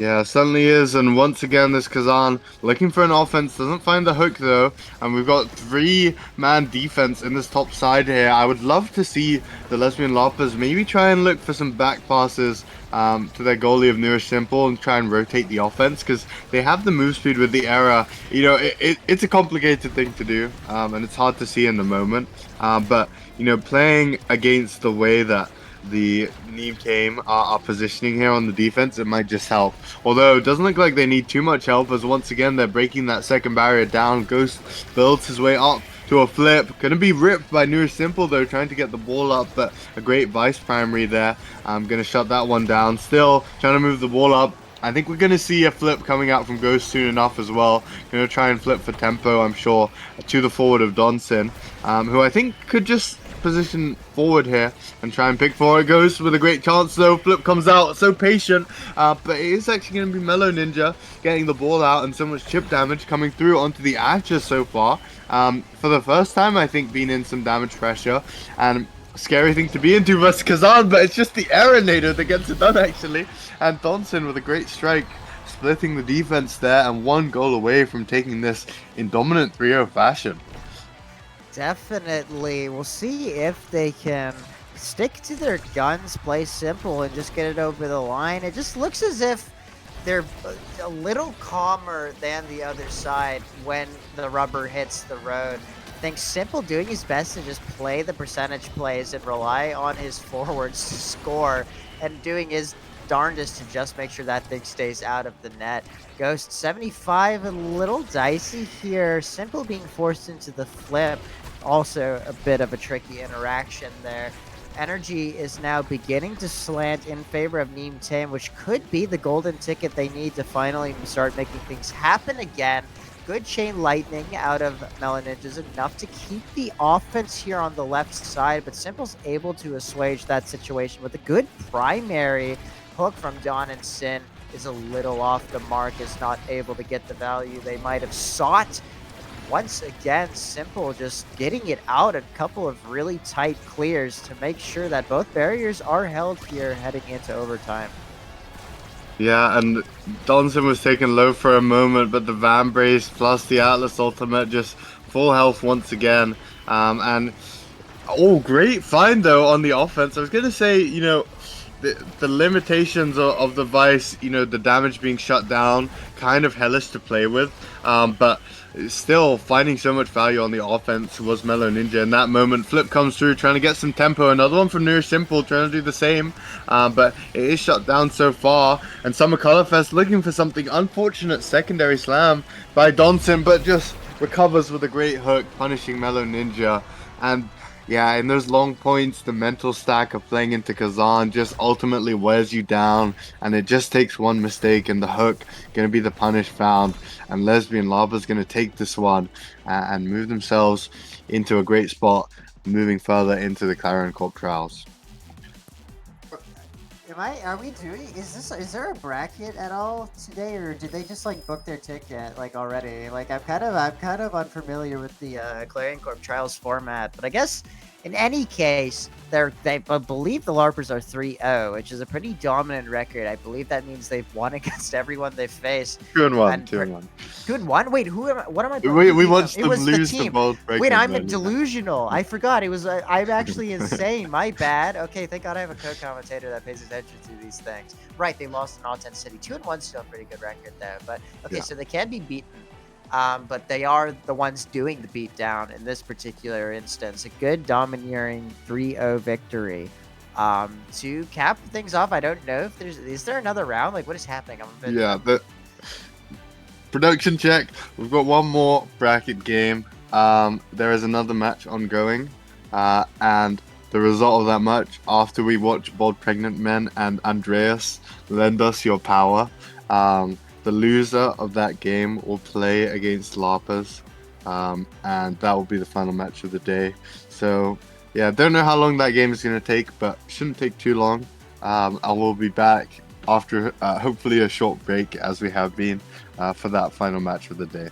Yeah, certainly is. And once again, this Kazan looking for an offense, doesn't find the hook though. And we've got 3-man defense in this top side here. I would love to see the Lesbian Loppers maybe try and look for some back passes to their goalie of Nourish Simple and try and rotate the offense because they have the move speed with the era. You know, it's a complicated thing to do and it's hard to see in the moment. But, you know, playing against the way that the Neve team are positioning here on the defense, it might just help. Although it doesn't look like they need too much help, as once again they're breaking that second barrier down. Ghost builds his way up to a flip. Gonna be ripped by Nourish Simple though, trying to get the ball up, but a great vice primary there. I'm gonna shut that one down. Still trying to move the ball up. I think we're going to see a flip coming out from Ghost soon enough as well. Going to try and flip for tempo, I'm sure, to the forward of Donson, who I think could just position forward here and try and pick for it. Ghost with a great chance though. Flip comes out, so patient, but it is actually going to be Mellow Ninja getting the ball out and so much chip damage coming through onto the Ashes so far. For the first time, I think, being in some damage pressure, and scary thing to be into versus Kazan, but it's just the Aeronator that gets it done actually. And Donson with a great strike, splitting the defense there and 1 goal away from taking this in dominant 3-0 fashion. Definitely. We'll see if they can stick to their guns, play simple, and just get it over the line. It just looks as if they're a little calmer than the other side when the rubber hits the road. I think Simple doing his best to just play the percentage plays and rely on his forwards to score, and doing his darndest to just make sure that thing stays out of the net. Ghost 75, a little dicey here. Simple being forced into the flip. Also a bit of a tricky interaction there. Energy is now beginning to slant in favor of Neem Tim, which could be the golden ticket they need to finally start making things happen again. Good chain lightning out of Melon Ninjas, enough to keep the offense here on the left side, but Simple's able to assuage that situation with a good primary hook from Don and Sin. Is a little off the mark, is not able to get the value they might have sought. Once again, Simple just getting it out, a couple of really tight clears to make sure that both barriers are held here heading into overtime. Yeah, and Donson was taken low for a moment, but the Van Brace plus the Atlas Ultimate just full health once again. And oh, great find though on the offense. I was gonna say, you know, the limitations of the Vice, you know, the damage being shut down, kind of hellish to play with. But still finding so much value on the offense was Mellow Ninja in that moment. Flip comes through, trying to get some tempo. Another one from Nourish Simple, trying to do the same. But it is shut down so far. And Summer Colorfest looking for something. Unfortunate secondary slam by Donson, but just recovers with a great hook, punishing Mellow Ninja. And yeah, in those long points, the mental stack of playing into Kazan just ultimately wears you down, and it just takes one mistake, and the hook going to be the punish found, and Lesbian Lava's going to take this one and move themselves into a great spot, moving further into the Clarion Corp trials. Are we doing, is there a bracket at all today, or did they just like book their ticket like already? Like I'm kind of unfamiliar with the Clarion Corp Trials format, but I guess in any case, I believe the LARPers are 3-0, which is a pretty dominant record. I believe that means they've won against everyone they've faced. 2-1, 2-1. 2-1. Wait, what am I? We watched them was lose the to team. both. Wait, I'm delusional. I forgot. It was. I'm actually insane. My bad. Okay, thank God I have a co-commentator that pays attention to these things. Right, they lost in All-10 City. 2-1 still a pretty good record there. But okay, Yeah. so they can be beaten. But they are the ones doing the beatdown in this particular instance. A good domineering 3-0 victory. To cap things off, I don't know if is there another round? Like, what is happening? Yeah, the production check. We've got one more bracket game. There is another match ongoing, and the result of that match, after we watch Bold Pregnant Men and Andreas lend us your power, the loser of that game will play against Larpers, and that will be the final match of the day. So yeah, don't know how long that game is going to take, but shouldn't take too long. I will be back after hopefully a short break, as we have been, for that final match of the day.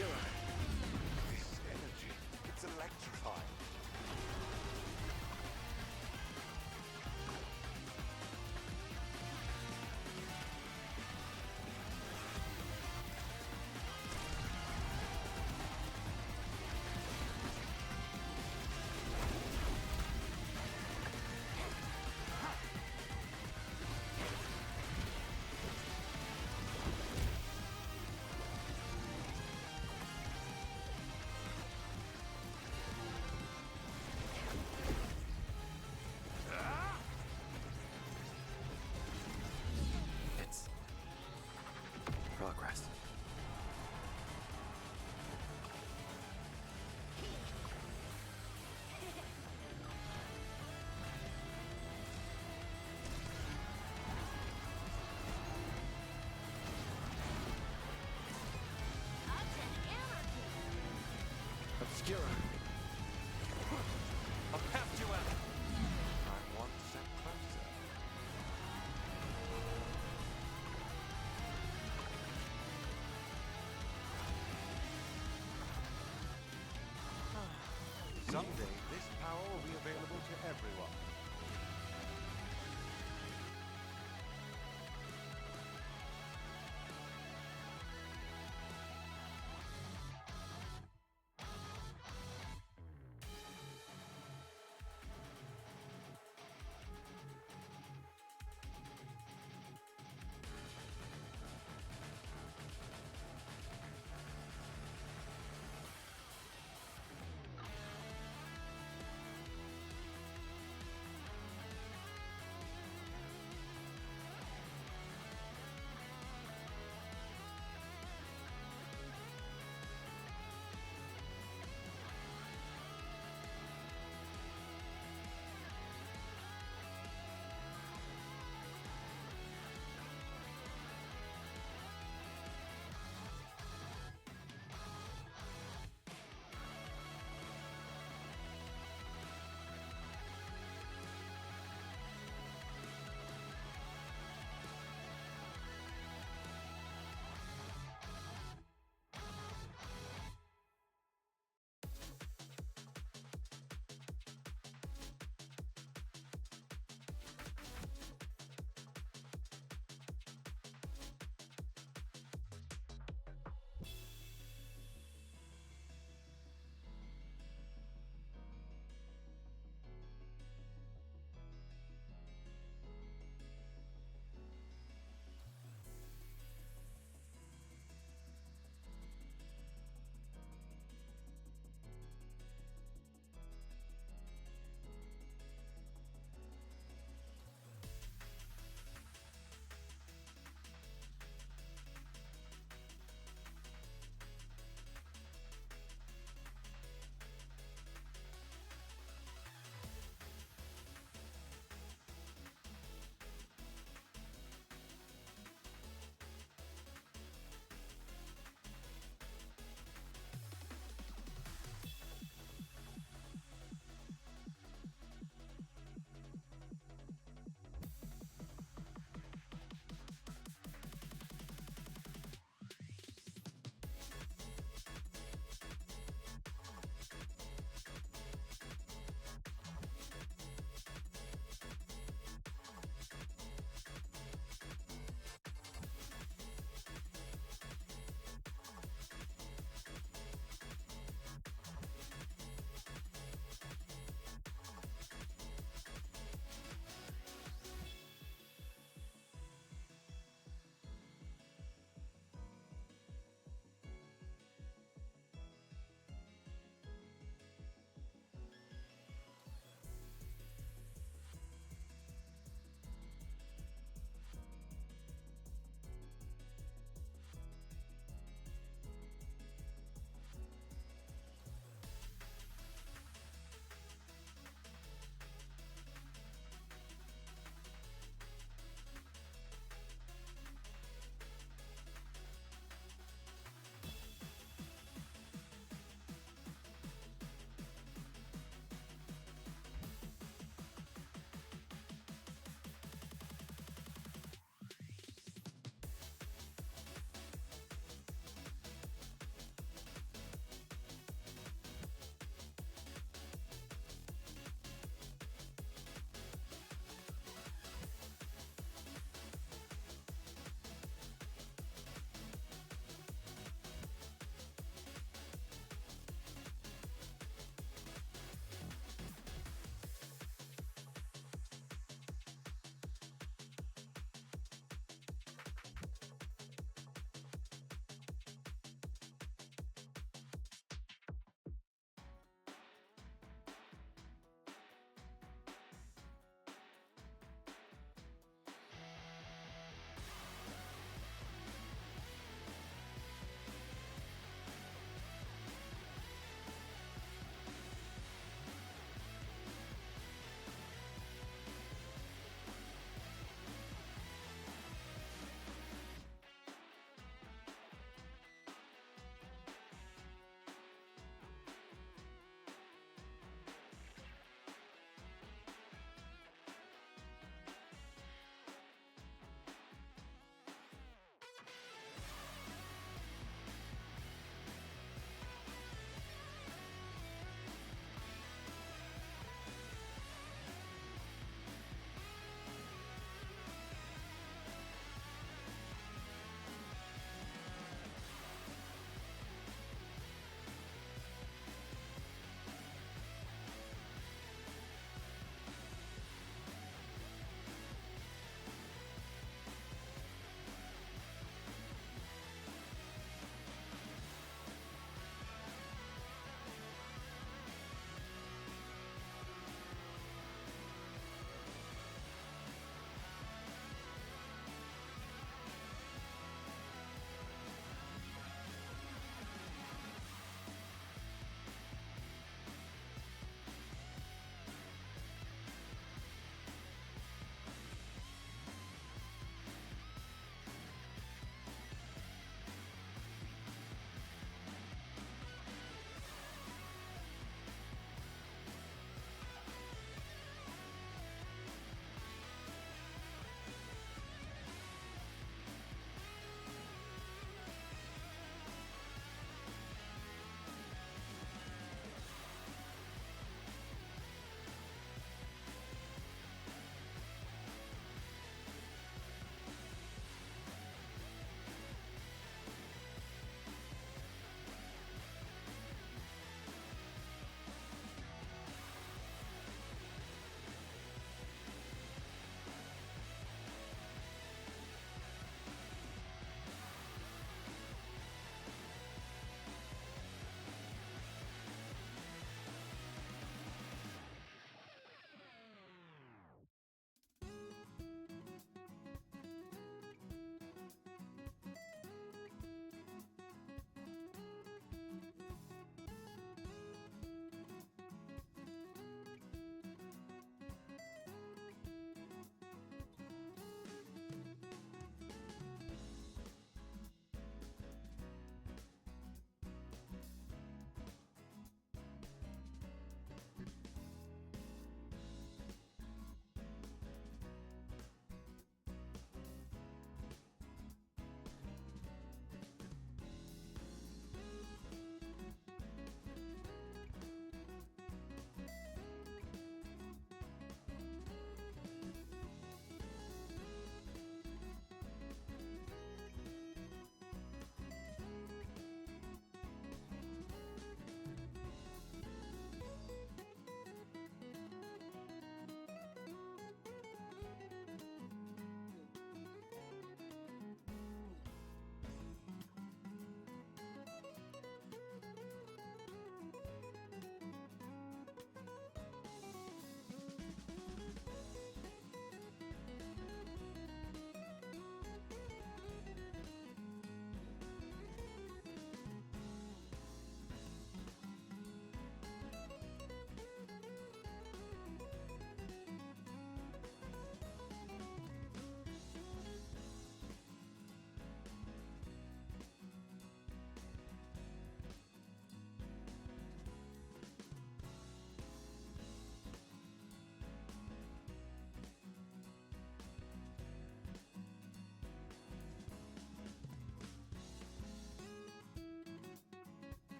Obscura. This energy, it's electrifying. It's progress. Obscura. I'll have you out. I'm one step closer. Someday, this power will be available to everyone.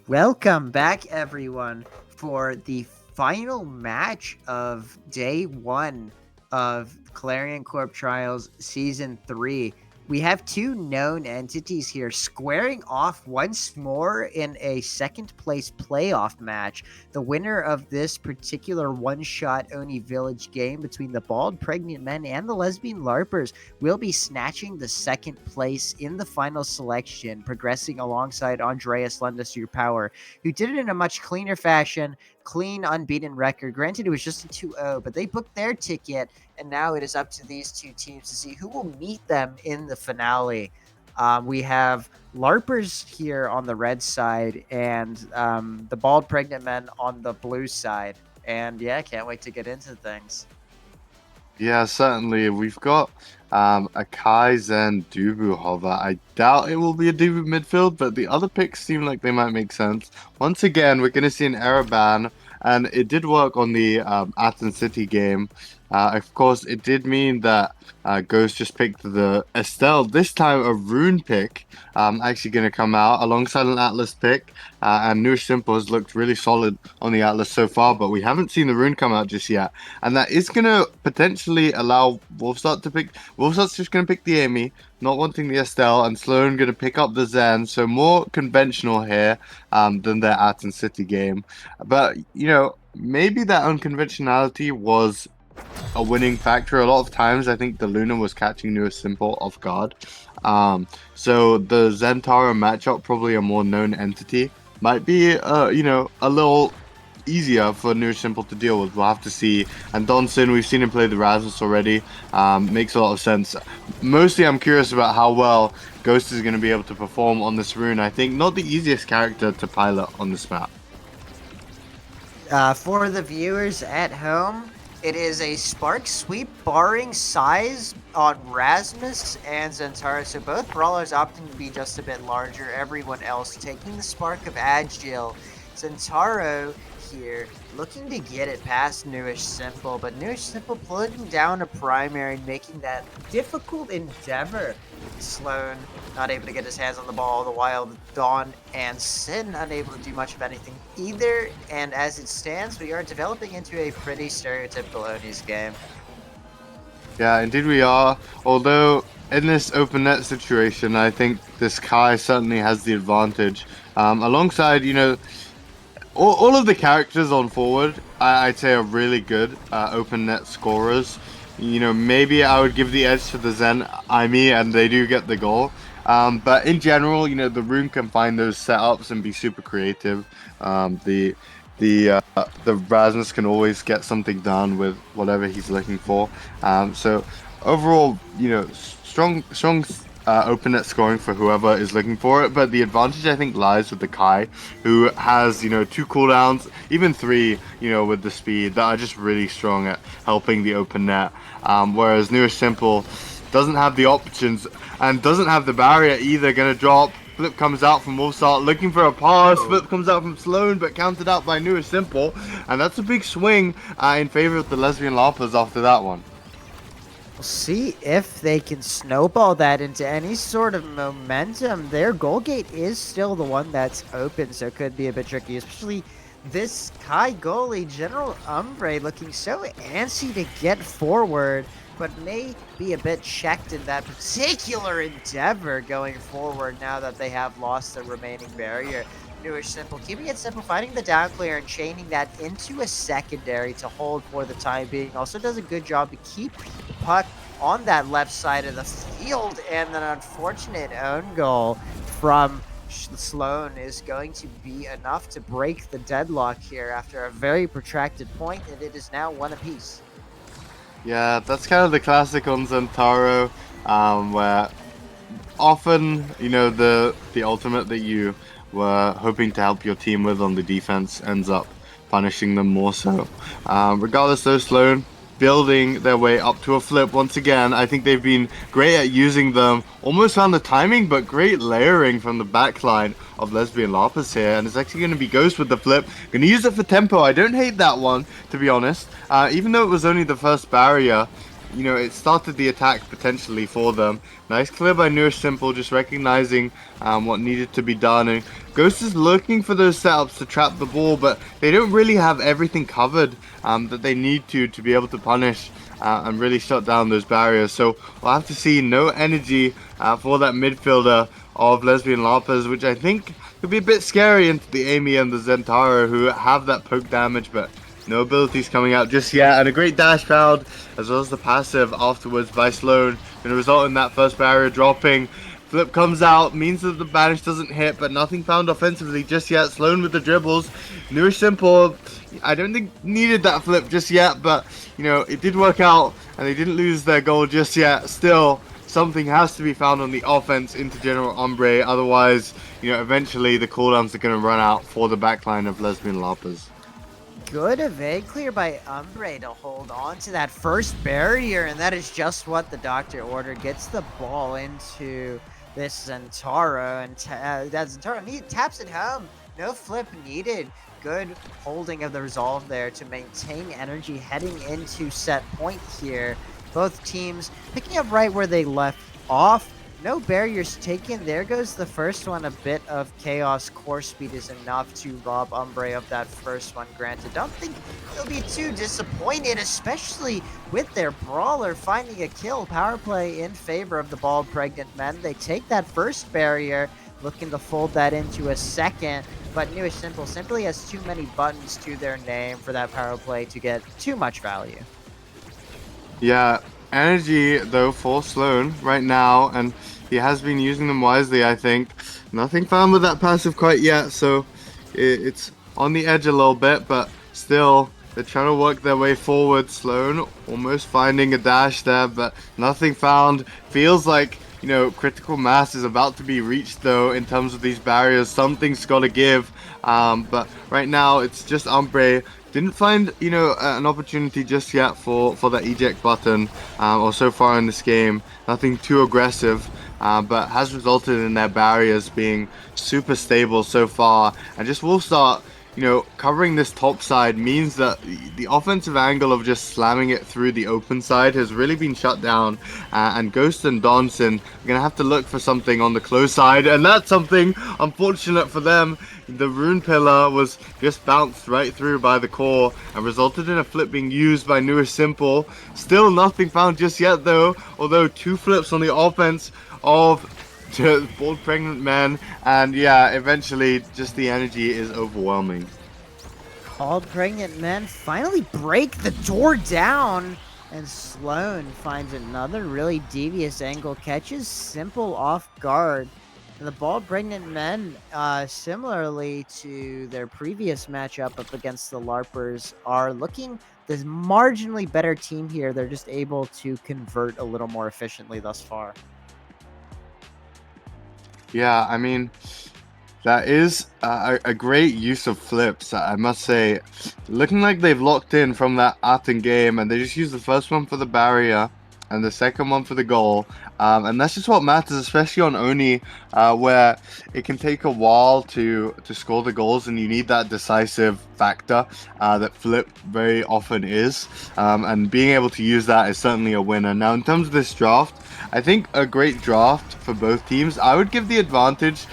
Welcome back, everyone, for the final match of day 1 of Clarion Corp Trials Season 3. We have two known entities here squaring off once more in a second place playoff match. The winner of this particular one-shot Oni Village game between the Bald Pregnant Men and the Lesbian LARPers will be snatching the second place in the final selection, progressing alongside Andreas Lendus Your Power, who did it in a much cleaner fashion, clean, unbeaten record. Granted, it was just a 2-0, but they booked their ticket, and now it is up to these two teams to see who will meet them in the finale. We have LARPers here on the red side and the Bald Pregnant Men on the blue side. And yeah, can't wait to get into things. Yeah, certainly. We've got a Kaizen Dubu hover. I doubt it will be a Dubu midfield, but the other picks seem like they might make sense. Once again, we're going to see an error ban, and it did work on the Athens City game. Of course, it did mean that Ghost just picked the Estelle. This time, a Rune pick actually going to come out alongside an Atlas pick. And Newish Simple has looked really solid on the Atlas so far, but we haven't seen the Rune come out just yet. And that is going to potentially allow Wolfstart to pick. Wolfstart's just going to pick the Amy, not wanting the Estelle, and Sloan going to pick up the Zen. So more conventional here than their Athens City game. But, you know, maybe that unconventionality was a winning factor. A lot of times I think the Luna was catching Newish Simple off guard. So the Zentaro matchup, probably a more known entity, might be you know, a little easier for Newish Simple to deal with. We'll have to see. And Donson, we've seen him play the Rasmus already. Makes a lot of sense. Mostly I'm curious about how well Ghost is going to be able to perform on this rune. I think not the easiest character to pilot on this map. For the viewers at home, it is a Spark Sweep barring size on Rasmus and Zentaro, so both brawlers opting to be just a bit larger, everyone else taking the Spark of Agile. Zentaro here looking to get it past Newish Simple, but Newish Simple putting down a primary, making that difficult endeavor. Sloan not able to get his hands on the ball, the while Dawn and Sin unable to do much of anything either, and as it stands, we are developing into a pretty stereotypical Oni's game. Yeah, indeed we are. Although in this open net situation, I think this Kai certainly has the advantage. Alongside, you know, all of the characters on forward, I'd say are really good open net scorers. You know, maybe I would give the edge to the Zen Aimi, and they do get the goal. But in general, you know, the Rune can find those setups and be super creative. The Rasmus can always get something done with whatever he's looking for. So overall, you know, strong open net scoring for whoever is looking for it, but the advantage I think lies with the Kai, who has, you know, 2 cooldowns, even 3, you know, with the speed that are just really strong at helping the open net. Whereas Newish Simple doesn't have the options and doesn't have the barrier either. Gonna drop. Flip comes out from Wolfstart looking for a pass. Flip comes out from Sloan, but countered out by Newish Simple, and that's a big swing in favor of the Lesbian LARPers after that one. We'll see if they can snowball that into any sort of momentum. Their goal gate is still the one that's open, so it could be a bit tricky, especially this Kai goalie, General Umbre, looking so antsy to get forward, but may be a bit checked in that particular endeavor going forward now that they have lost the remaining barrier. Newish Simple, keeping it simple, finding the down clear and chaining that into a secondary to hold for the time being. Also does a good job to keep the puck on that left side of the field, and an unfortunate own goal from Sloan is going to be enough to break the deadlock here after a very protracted point, and it is now 1 apiece. Yeah, that's kind of the classic on Zentaro, where often, you know, the ultimate that you were hoping to help your team with on the defense ends up punishing them more so. Regardless though, Sloan building their way up to a flip once again. I think they've been great at using them, almost found the timing, but great layering from the backline of Lesbian LARPers here, and it's actually going to be Ghost with the flip. Going to use it for tempo. I don't hate that one, to be honest. Even though it was only the first barrier, it started the attack potentially for them. Nice clear by Newish Simple, just recognizing what needed to be done. And Ghost is looking for those setups to trap the ball, but they don't really have everything covered that they need to be able to punish and really shut down those barriers. So we'll have to see no energy for that midfielder of Lesbian Larpers, which I think could be a bit scary into the Amy and the Zentaro, who have that poke damage, but no abilities coming out just yet. And a great dash found, as well as the passive afterwards by Sloan, going to result in that first barrier dropping. Flip comes out, means that the banish doesn't hit, but nothing found offensively just yet. Sloan with the dribbles. Newish Simple, I don't think needed that flip just yet, but it did work out, and they didn't lose their goal just yet. Still, something has to be found on the offense into General Ombre, otherwise, eventually the cooldowns are going to run out for the backline of Lesbian Larpers. Good evade clear by Umbre to hold on to that first barrier, and that is just what the doctor ordered. Gets the ball into this Zentaro, and that Zentaro taps it home. No flip needed. Good holding of the resolve there to maintain energy heading into set point here. Both teams picking up right where they left off. No barriers taken. There goes the first one. A bit of chaos. Core speed is enough to rob Umbre of that first one. Granted, don't think they'll be too disappointed, especially with their brawler finding a kill. Power play in favor of the bald pregnant men. They take that first barrier, looking to fold that into a second. But Newish Simple simply has too many buttons to their name for that power play to get too much value. Yeah, energy though for Sloan right now, and he has been using them wisely, I think. Nothing found with that passive quite yet, so it's on the edge a little bit, but still, they're trying to work their way forward. Sloan almost finding a dash there, but nothing found. Feels like, critical mass is about to be reached, though, in terms of these barriers. Something's got to give, but right now, it's just Umbre. Didn't find, an opportunity just yet for that eject button, or so far in this game. Nothing too aggressive, but has resulted in their barriers being super stable so far. And just will start, covering this top side means that the offensive angle of just slamming it through the open side has really been shut down. And Ghost and Donson are going to have to look for something on the close side. And that's something unfortunate for them. The rune pillar was just bounced right through by the core and resulted in a flip being used by Newish Simple. Still nothing found just yet though, although 2 flips on the offense of bald pregnant men, and yeah, eventually just the energy is overwhelming. Bald pregnant men finally break the door down, and Sloan finds another really devious angle, catches Simple off guard. And the bald pregnant men, similarly to their previous matchup up against the LARPers, are looking the marginally better team here. They're just able to convert a little more efficiently thus far. Yeah, I mean, that is a great use of flips, I must say. Looking like they've locked in from that Aten game, and they just used the first one for the barrier and the second one for the goal. And that's just what matters, especially on Oni, where it can take a while to score the goals, and you need that decisive factor that flip very often is. And being able to use that is certainly a winner. Now, in terms of this draft, I think a great draft for both teams. I would give the advantage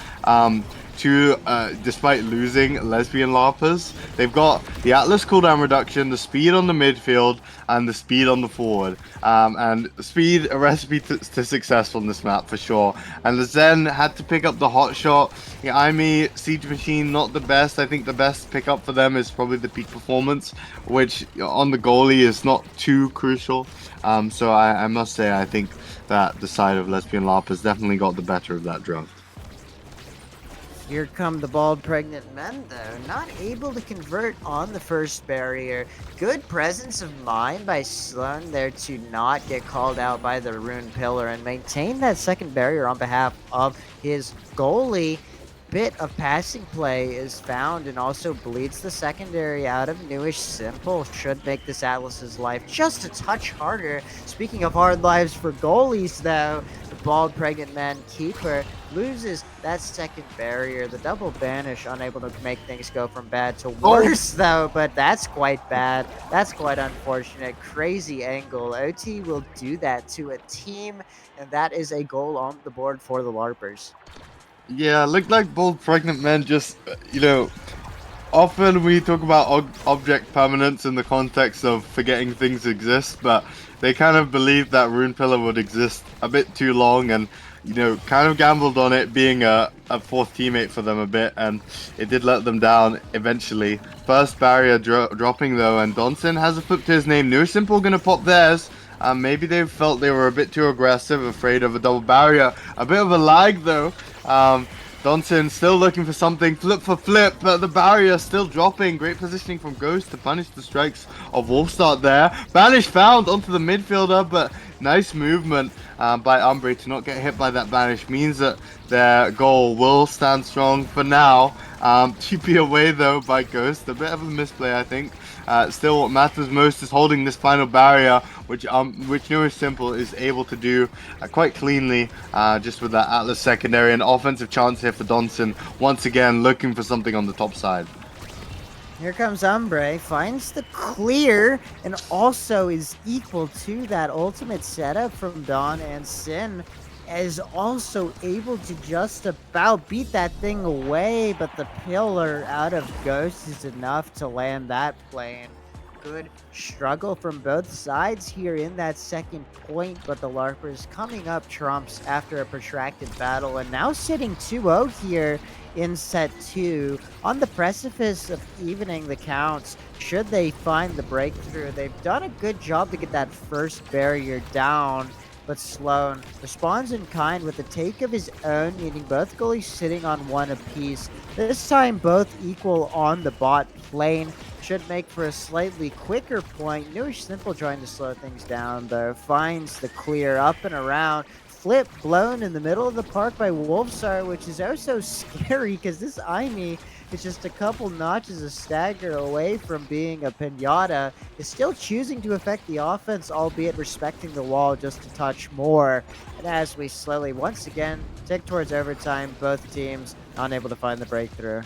to, despite losing Lesbian Larpers, they've got the Atlas cooldown reduction, the speed on the midfield, and the speed on the forward. And speed, a recipe to success on this map for sure. And the Zen had to pick up the hot shot. Yeah, Aimee, Siege Machine, not the best. I think the best pickup for them is probably the peak performance, which on the goalie is not too crucial. So I must say, I think that the side of Lesbian Larpers definitely got the better of that draft. Here come the bald pregnant men, though, not able to convert on the first barrier. Good presence of mind by Sloan there to not get called out by the rune pillar and maintain that second barrier on behalf of his goalie. Bit of passing play is found and also bleeds the secondary out of Newish Simple. Should make this Atlas's life just a touch harder. Speaking of hard lives for goalies, though, the bald pregnant man keeper loses that second barrier. The double banish unable to make things go from bad to worse though, but that's quite bad. That's quite unfortunate. Crazy angle. OT will do that to a team, and that is a goal on the board for the LARPers. Yeah, looked like bold pregnant men just, often we talk about object permanence in the context of forgetting things exist, but they kind of believed that Rune Pillar would exist a bit too long and, kind of gambled on it being a fourth teammate for them a bit, and it did let them down eventually. First barrier dropping though, and Donson has a flip to his name. New Simple gonna pop theirs. Maybe they felt they were a bit too aggressive, afraid of a double barrier. A bit of a lag though. Donson still looking for something, flip for flip, but the barrier still dropping. Great positioning from Ghost to punish the strikes of Wolfstart there. Banish found onto the midfielder, but nice movement by Umbre to not get hit by that banish means that their goal will stand strong for now. TP away though by Ghost, a bit of a misplay I think. Still what matters most is holding this final barrier, which New Simple is able to do quite cleanly, just with that Atlas secondary. An offensive chance here for Donson, once again looking for something on the top side. Here comes Umbre, finds the clear, and also is equal to that ultimate setup from Dawn, and Sin is also able to just about beat that thing away, but the pillar out of Ghost is enough to land that plane. Good struggle from both sides here in that second point, but the LARPers coming up trumps after a protracted battle, and now sitting 2-0 here in set 2 on the precipice of evening the counts should they find the breakthrough. They've done a good job to get that first barrier down, but Sloan responds in kind with a take of his own, meaning both goalies sitting on one apiece. This time both equal on the bot lane. Should make for a slightly quicker point. Newish Simple trying to slow things down though. Finds the clear up and around. Flip blown in the middle of the park by Wolfstar, which is also scary because this Aimi is just a couple notches of stagger away from being a pinata. Is still choosing to affect the offense, albeit respecting the wall just a touch more. And as we slowly once again tick towards overtime, both teams unable to find the breakthrough.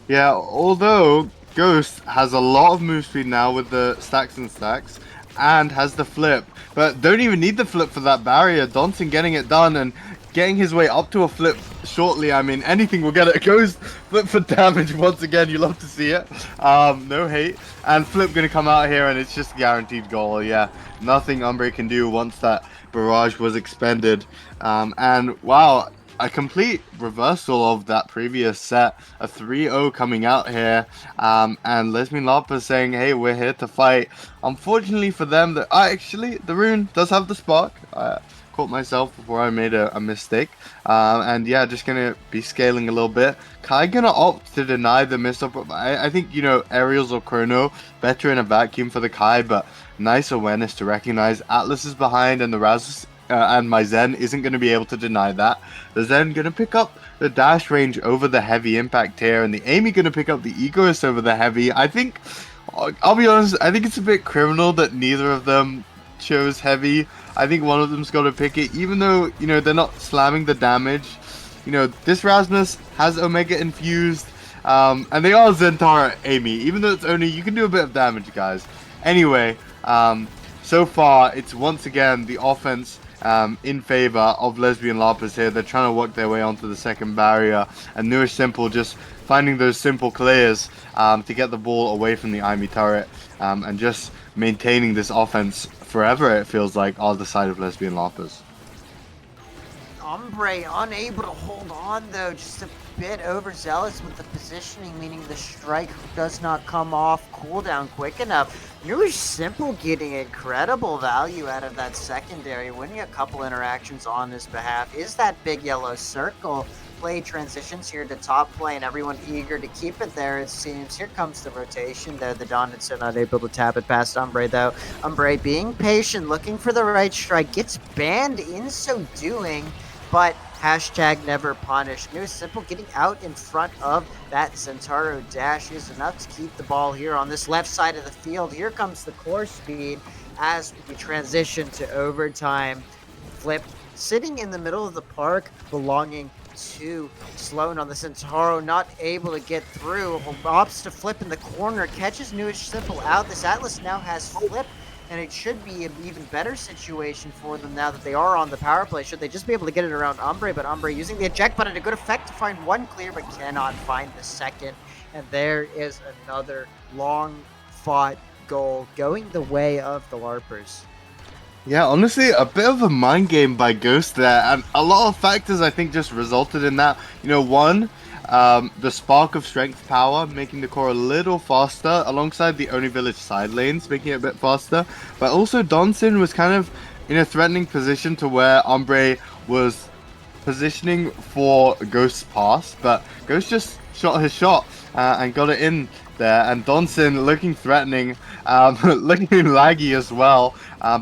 Yeah, although Ghost has a lot of move speed now with the stacks and stacks, and has the flip, but don't even need the flip for that barrier. Donson getting it done and getting his way up to a flip shortly. I mean, anything will get it. Ghost flip for damage once again. You love to see it. No hate. And flip gonna come out here, and it's just guaranteed goal. Yeah, nothing Umbre can do once that barrage was expended. And wow, a complete reversal of that previous set. A 3-0 coming out here, and Lesbian Larpa saying, hey, we're here to fight. Unfortunately for them, that actually the rune does have the spark. I caught myself before I made a mistake, and yeah, just gonna be scaling a little bit. Kai gonna opt to deny the missile. I think, aerials or chrono better in a vacuum for the Kai, but nice awareness to recognize Atlas is behind, and the Raz and my Zen isn't going to be able to deny that. The Zen going to pick up the dash range over the heavy impact here, and the Amy going to pick up the Egoist over the heavy. I think, I'll be honest, I think it's a bit criminal that neither of them chose heavy. I think one of them's got to pick it, even though, they're not slamming the damage. This Rasmus has Omega infused, and they are Zentara Amy, even though it's only, you can do a bit of damage, guys. Anyway, so far, it's once again the offense in favor of Lesbian Larpers here. They're trying to work their way onto the second barrier, and Newish Simple just finding those simple clears to get the ball away from the Imi turret, and just maintaining this offense forever, it feels like, on the side of Lesbian Larpers. Umbre unable to hold on though, just a bit overzealous with the positioning, meaning the strike does not come off cooldown quick enough. Newish Simple getting incredible value out of that secondary, winning a couple interactions on his behalf. Is that big yellow circle. Play transitions here to top lane, everyone eager to keep it there, it seems. Here comes the rotation though. The Donitz not able to tap it past Umbre though. Umbre being patient, looking for the right strike, gets banned in so doing, but hashtag never punish. New Simple getting out in front of that Centauro dash is enough to keep the ball here on this left side of the field. Here comes the core speed as we transition to overtime. Flip sitting in the middle of the park belonging to Sloan on the Centauro, not able to get through. Opts to flip in the corner, catches Newish Simple out. This Atlas now has flip, and it should be an even better situation for them now that they are on the power play. Should they just be able to get it around Ombre, but Ombre using the eject button to good effect to find one clear, but cannot find the second. And there is another long fought goal going the way of the LARPers. Yeah, honestly, a bit of a mind game by Ghost there, and a lot of factors I think just resulted in that. You know, one, the spark of strength power, making the core a little faster, alongside the Oni Village side lanes, making it a bit faster. But also, Donson was kind of in a threatening position to where Ombre was positioning for Ghost's pass, but Ghost just shot his shot and got it in there, and Donson looking threatening, looking laggy as well,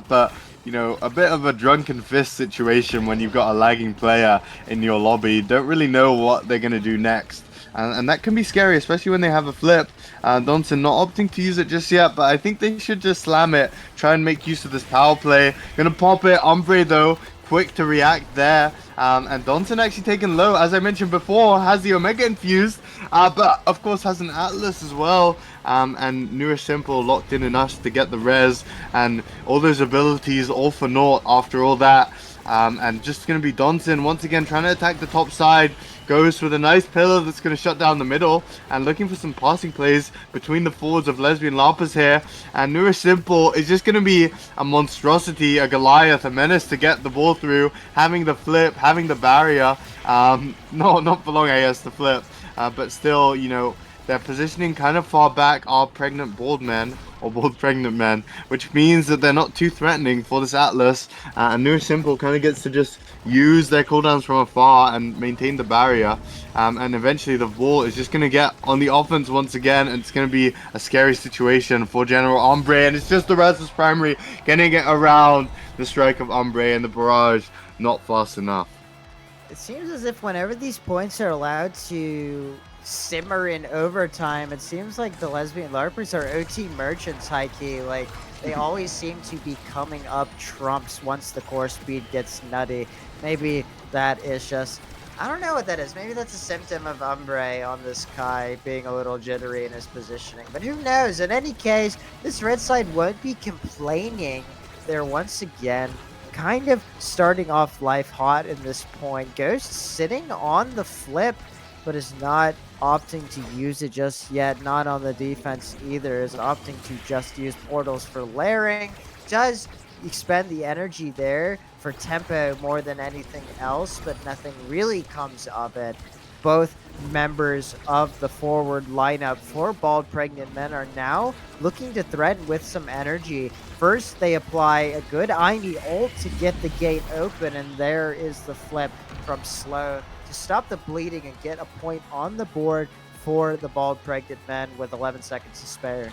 but you know, a bit of a drunken fist situation when you've got a lagging player in your lobby. Don't really know what they're going to do next. And that can be scary, especially when they have a flip. Donson not opting to use it just yet, but I think they should just slam it. Try and make use of this power play. Gonna pop it. Ombre, though, quick to react there. And Donson actually taken low, as I mentioned before, has the Omega infused, but of course has an Atlas as well. And Newish Simple locked in enough to get the res, and all those abilities all for naught after all that. And just going to be Donson once again trying to attack the top side. Goes with a nice pillar that's going to shut down the middle, and looking for some passing plays between the forwards of Lesbian Larpers here. And Newish Simple is just going to be a monstrosity, a Goliath, a menace to get the ball through, having the flip, having the barrier. Not for long, I guess, the flip, but still, you know, their positioning kind of far back are pregnant bald men, or bald pregnant men, which means that they're not too threatening for this Atlas. And Newish Simple kind of gets to just use their cooldowns from afar and maintain the barrier. And eventually the ball is just going to get on the offense once again, and it's going to be a scary situation for General Ombre. And it's just the Raz's primary getting it around the strike of Ombre, and the barrage not fast enough. It seems as if whenever these points are allowed to simmer in overtime, it seems like the Lesbian LARPers are OT merchants, high-key. Like, they always seem to be coming up trumps once the core speed gets nutty. Maybe that is just, I don't know what that is. Maybe that's a symptom of Umbre on this Kai being a little jittery in his positioning. But who knows? In any case, this red side won't be complaining. They're once again kind of starting off life hot in this point. Ghost sitting on the flip, but is not opting to use it just yet. Not on the defense either, is opting to just use portals for layering. Does expend the energy there for tempo more than anything else, but nothing really comes of it. Both members of the forward lineup for Bald Pregnant Men are now looking to threaten with some energy. First, they apply a good Iny ult to get the gate open, and there is the flip from Sloan to stop the bleeding and get a point on the board for the Bald Pregnant Men with 11 seconds to spare.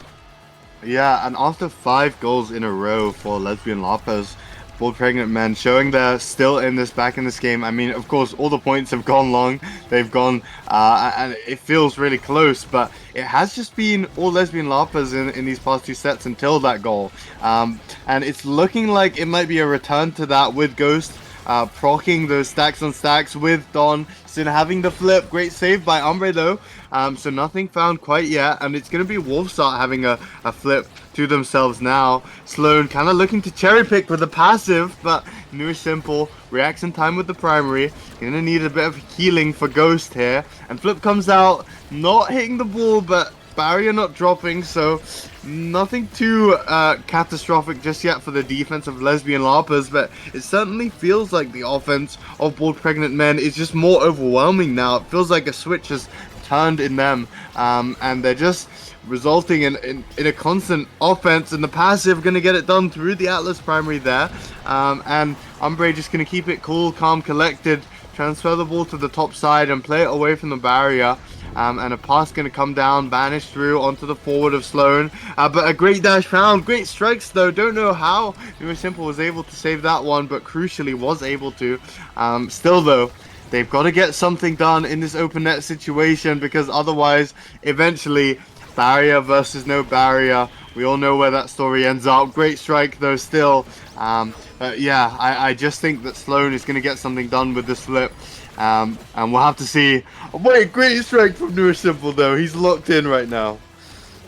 Yeah, and after 5 goals in a row for Lesbian Larpers, Bald Pregnant Men showing they're still back in this game. I mean, of course, all the points have gone long. They've gone, and it feels really close, but it has just been all Lesbian Larpers in these past 2 sets until that goal. And it's looking like it might be a return to that with Ghost proccing those stacks on stacks with Don still having the flip. Great save by Ombre though. So nothing found quite yet, and it's going to be Wolfstart having a flip to themselves now. Sloan kind of looking to cherry pick with the passive, but Newish Simple reacts in time with the primary. Going to need a bit of healing for Ghost here, and flip comes out, not hitting the ball, but barrier not dropping, so nothing too catastrophic just yet for the defense of Lesbian Larpers, but it certainly feels like the offense of Bald Pregnant Men is just more overwhelming now. It feels like a switch has turned in them, and they're just resulting in a constant offense, and the passive going to get it done through the Atlas primary there, and Umbre just going to keep it cool, calm, collected, transfer the ball to the top side and play it away from the barrier. And a pass going to come down, banish through onto the forward of Sloan. But a great dash found. Great strikes though. Don't know how Newish Simple was able to save that one, but crucially was able to. Still though, they've got to get something done in this open net situation, because otherwise, eventually, Barrier versus no barrier. We all know where that story ends up. Great strike though still. But yeah, I just think that Sloan is going to get something done with this flip. And we'll have to see. Wait, great strike from Newer Simple though. He's locked in right now.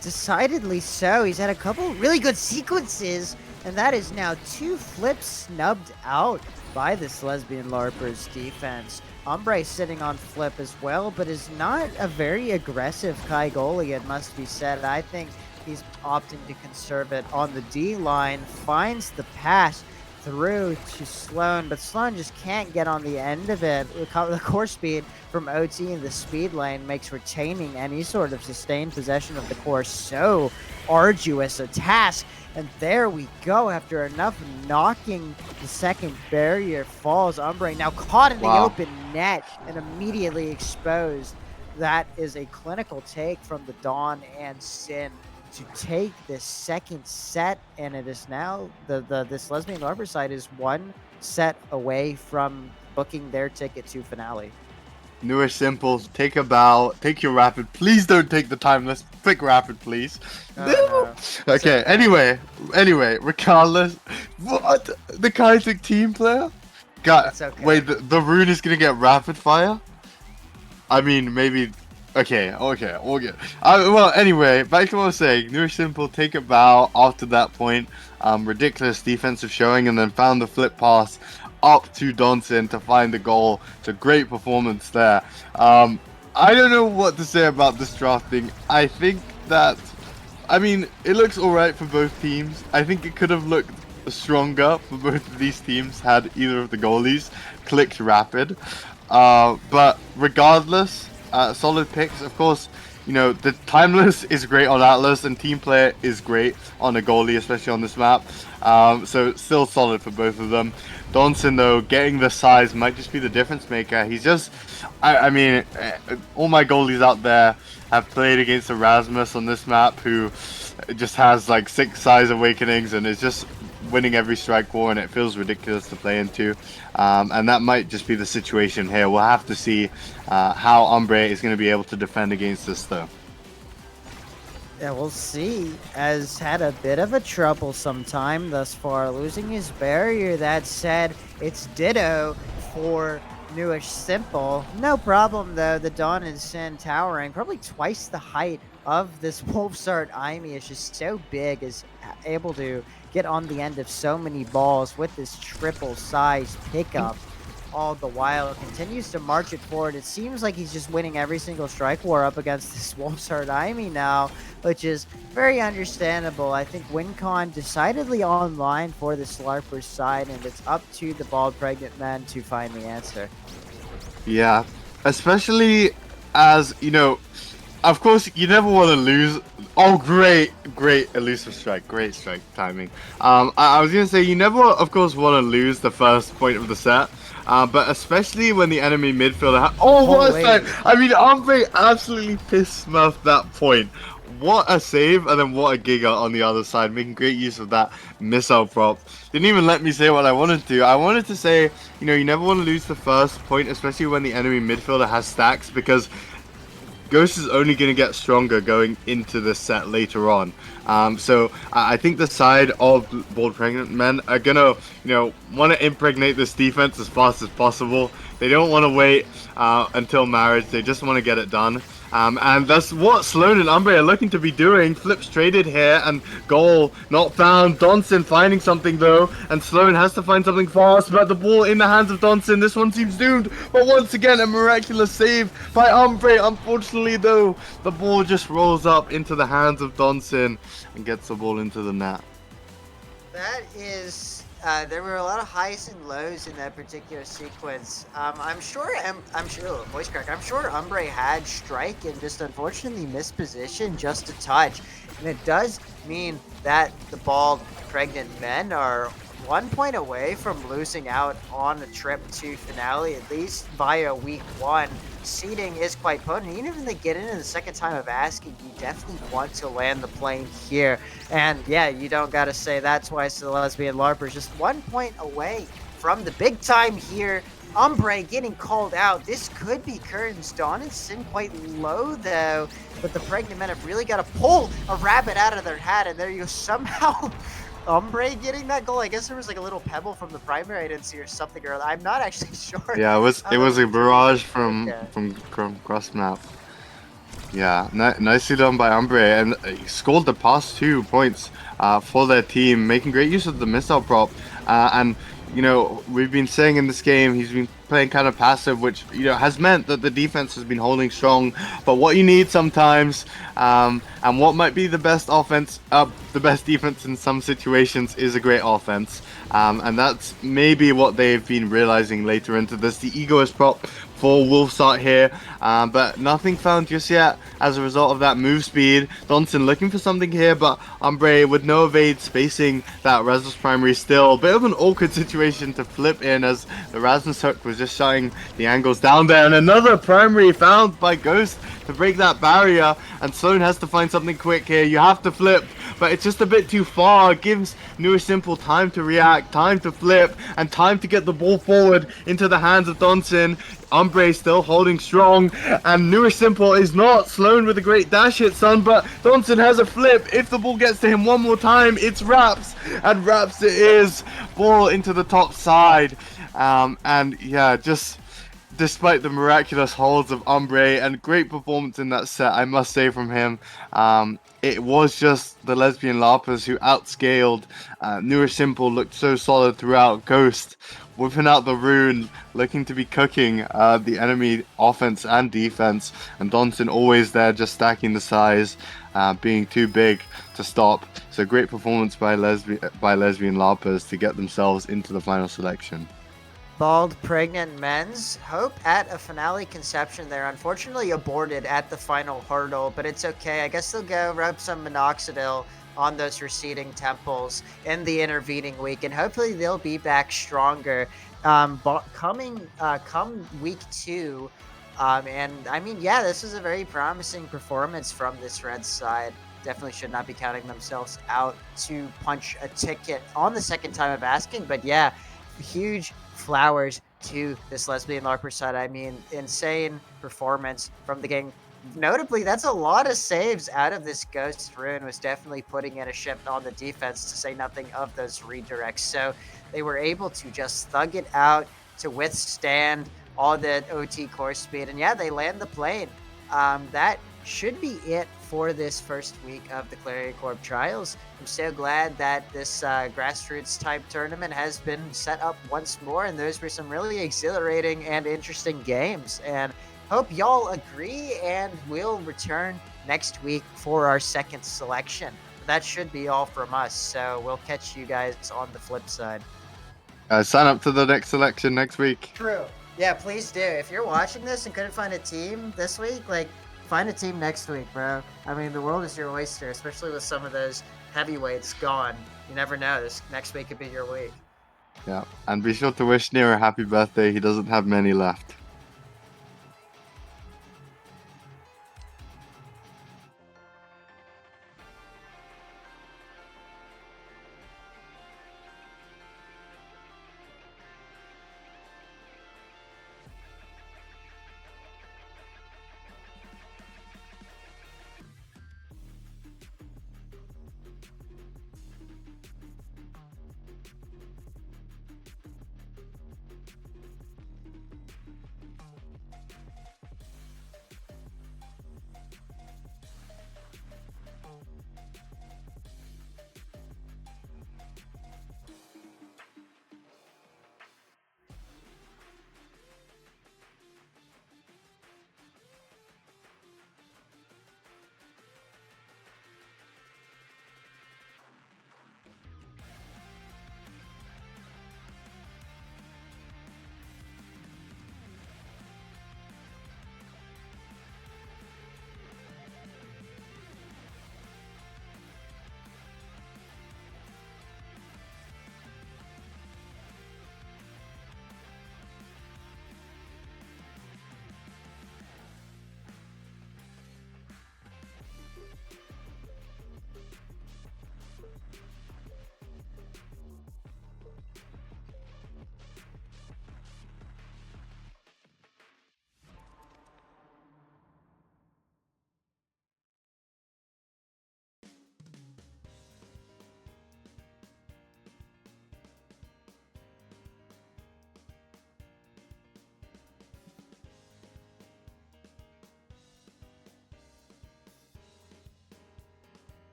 Decidedly so. He's had a couple really good sequences, and that is now 2 flips snubbed out by this Lesbian LARPer's defense. Ombre sitting on flip as well, but is not a very aggressive Kai goalie, it must be said. I think he's opting to conserve it on the D line, finds the pass through to Sloan, but Sloan just can't get on the end of it. The core speed from OT in the speed lane makes retaining any sort of sustained possession of the core so arduous a task. And there we go. After enough knocking, the second barrier falls. Umbre now caught in the open net and immediately exposed. That is a clinical take from the Dawn and Sin to take this second set, and it is now this Lesbian LARPer side is 1 set away from booking their ticket to finale. Newer Simple, take a bow, take your rapid. Please don't take the timeless. Pick rapid, please. No. Okay, anyway, regardless, what? The Kaizek team player? It's okay. Wait, the rune is gonna get rapid fire? I mean, maybe. Okay, we'll get. Well, anyway, back to what I was saying. Newer Simple, take a bow after that point. Ridiculous defensive showing, and then found the flip pass up to Donson to find the goal. It's a great performance there. I don't know what to say about this drafting. I think that, I mean, it looks alright for both teams. I think it could have looked stronger for both of these teams had either of the goalies clicked rapid. But regardless, solid picks. Of course, you know, the timeless is great on Atlas and team player is great on a goalie, especially on this map. So still solid for both of them. Donson, though, getting the size might just be the difference maker. He's just, I mean, all my goalies out there have played against Erasmus on this map, who just has like 6 size awakenings and is just winning every strike war, and it feels ridiculous to play into. And that might just be the situation here. We'll have to see how Umbre is going to be able to defend against this, though. Yeah, we'll see. Has had a bit of a troublesome time thus far, losing his barrier. That said, it's ditto for Newish Simple. No problem, though. The Dawn and Sin towering, probably twice the height of this Wolfsart Aimi, is just so big, is able to get on the end of so many balls with this triple size pickup. All the while continues to march it forward. It seems like he's just winning every single strike war up against this Wolfsart Aimi now, which is very understandable. I think WinCon decidedly online for the Slarper's side, and it's up to the bald pregnant man to find the answer. Yeah, especially as, you know, of course, you never want to lose. Oh, great elusive strike. Great strike timing. I was going to say, you never, of course, want to lose the first point of the set. But especially when the enemy midfielder what a save! I mean, Umbre absolutely piss smurfed that point. What a save, and then what a giga on the other side, making great use of that missile prop. Didn't even let me say what I wanted to. I wanted to say, you know, you never want to lose the first point, especially when the enemy midfielder has stacks, because Ghost is only going to get stronger going into the set later on. So I think the side of Bold Pregnant Men are going to, you know, want to impregnate this defense as fast as possible. They don't want to wait until marriage. They just want to get it done. And that's what Sloan and Umbre are looking to be doing. Flips traded here, and goal not found. Donson finding something though, and Sloan has to find something fast, but the ball in the hands of Donson. This one seems doomed, but once again a miraculous save by Umbre. Unfortunately though, the ball just rolls up into the hands of Donson and gets the ball into the net. That is, there were a lot of highs and lows in that particular sequence. I'm sure voice crack. I'm sure Umbre had strike and just unfortunately missed position just a touch, and it does mean that the bald pregnant men are 1 point away from losing out on a trip to finale, at least via week 1. Seeding is quite potent. Even if they get in the second time of asking, you definitely want to land the plane here. And yeah, you don't gotta say that twice to the Lesbian LARPers. Just 1 point away from the big time here Umbre getting called out. This could be curtains. Donaldson quite low though, but the pregnant men have really got to pull a rabbit out of their hat, and there you go. Somehow Umbre getting that goal. I guess there was like a little pebble from the primary I didn't see or something, or I'm not actually sure. Yeah, how it that was a was barrage achieved. from cross map. Yeah, nicely done by Umbre, and he scored the past 2 points for their team, making great use of the missile prop. And you know, we've been saying in this game he's been playing kind of passive, which has meant that the defense has been holding strong. But what you need sometimes, and what might be the best offense, the best defense in some situations, is a great offense. And that's maybe what they've been realizing later into this. The ego is prop for Wolfsart here, but nothing found just yet as a result of that move speed. Donson looking for something here, but Umbre with no evade spacing that Rasmus primary still. Bit of an awkward situation to flip in as the Rasmus hook was just shutting the angles down there, and another primary found by Ghost to break that barrier, and Sloan has to find something quick here. You have to flip, but it's just a bit too far. It gives Newer Simple time to react, time to flip, and time to get the ball forward into the hands of Donson. Umbre still holding strong, and Newer Simple is not. Sloan with a great dash hit, son, but Donson has a flip. If the ball gets to him one more time, it's Raps, and Raps it is. Ball into the top side, and yeah, just despite the miraculous holds of Umbre and great performance in that set, I must say, from him, it was just the Lesbian Larpers who outscaled. Newer Simple looked so solid throughout. Ghost whipping out the rune, looking to be cooking the enemy offense and defense, and Donson always there, just stacking the size, being too big to stop. So great performance by Lesbian Larpers to get themselves into the final selection. Bald pregnant men's hope at a finale conception there. Unfortunately aborted at the final hurdle, but it's okay. I guess they'll go rub some minoxidil on those receding temples in the intervening week, and hopefully they'll be back stronger come week 2. And I mean, yeah, this is a very promising performance from this Reds side. Definitely should not be counting themselves out to punch a ticket on the second time of asking, but yeah, huge flowers to this Lesbian Larper side. I mean, insane performance from the gang. Notably, that's a lot of saves out of this Ghost Rune. Was definitely putting in a shift on the defense, to say nothing of those redirects. So they were able to just thug it out to withstand all the OT course speed. And yeah, they land the plane. That should be it for this first week of the Clarion Corp trials. I'm so glad that this grassroots type tournament has been set up once more, and those were some really exhilarating and interesting games. And hope y'all agree, and we'll return next week for our second selection. That should be all from us, so we'll catch you guys on the flip side. Sign up to the next selection next week. True. Yeah, please do. If you're watching this and couldn't find a team this week, like, find a team next week, bro. I mean, the world is your oyster, especially with some of those heavyweights gone. You never know. This next week could be your week. Yeah, and be sure to wish Nero a happy birthday. He doesn't have many left.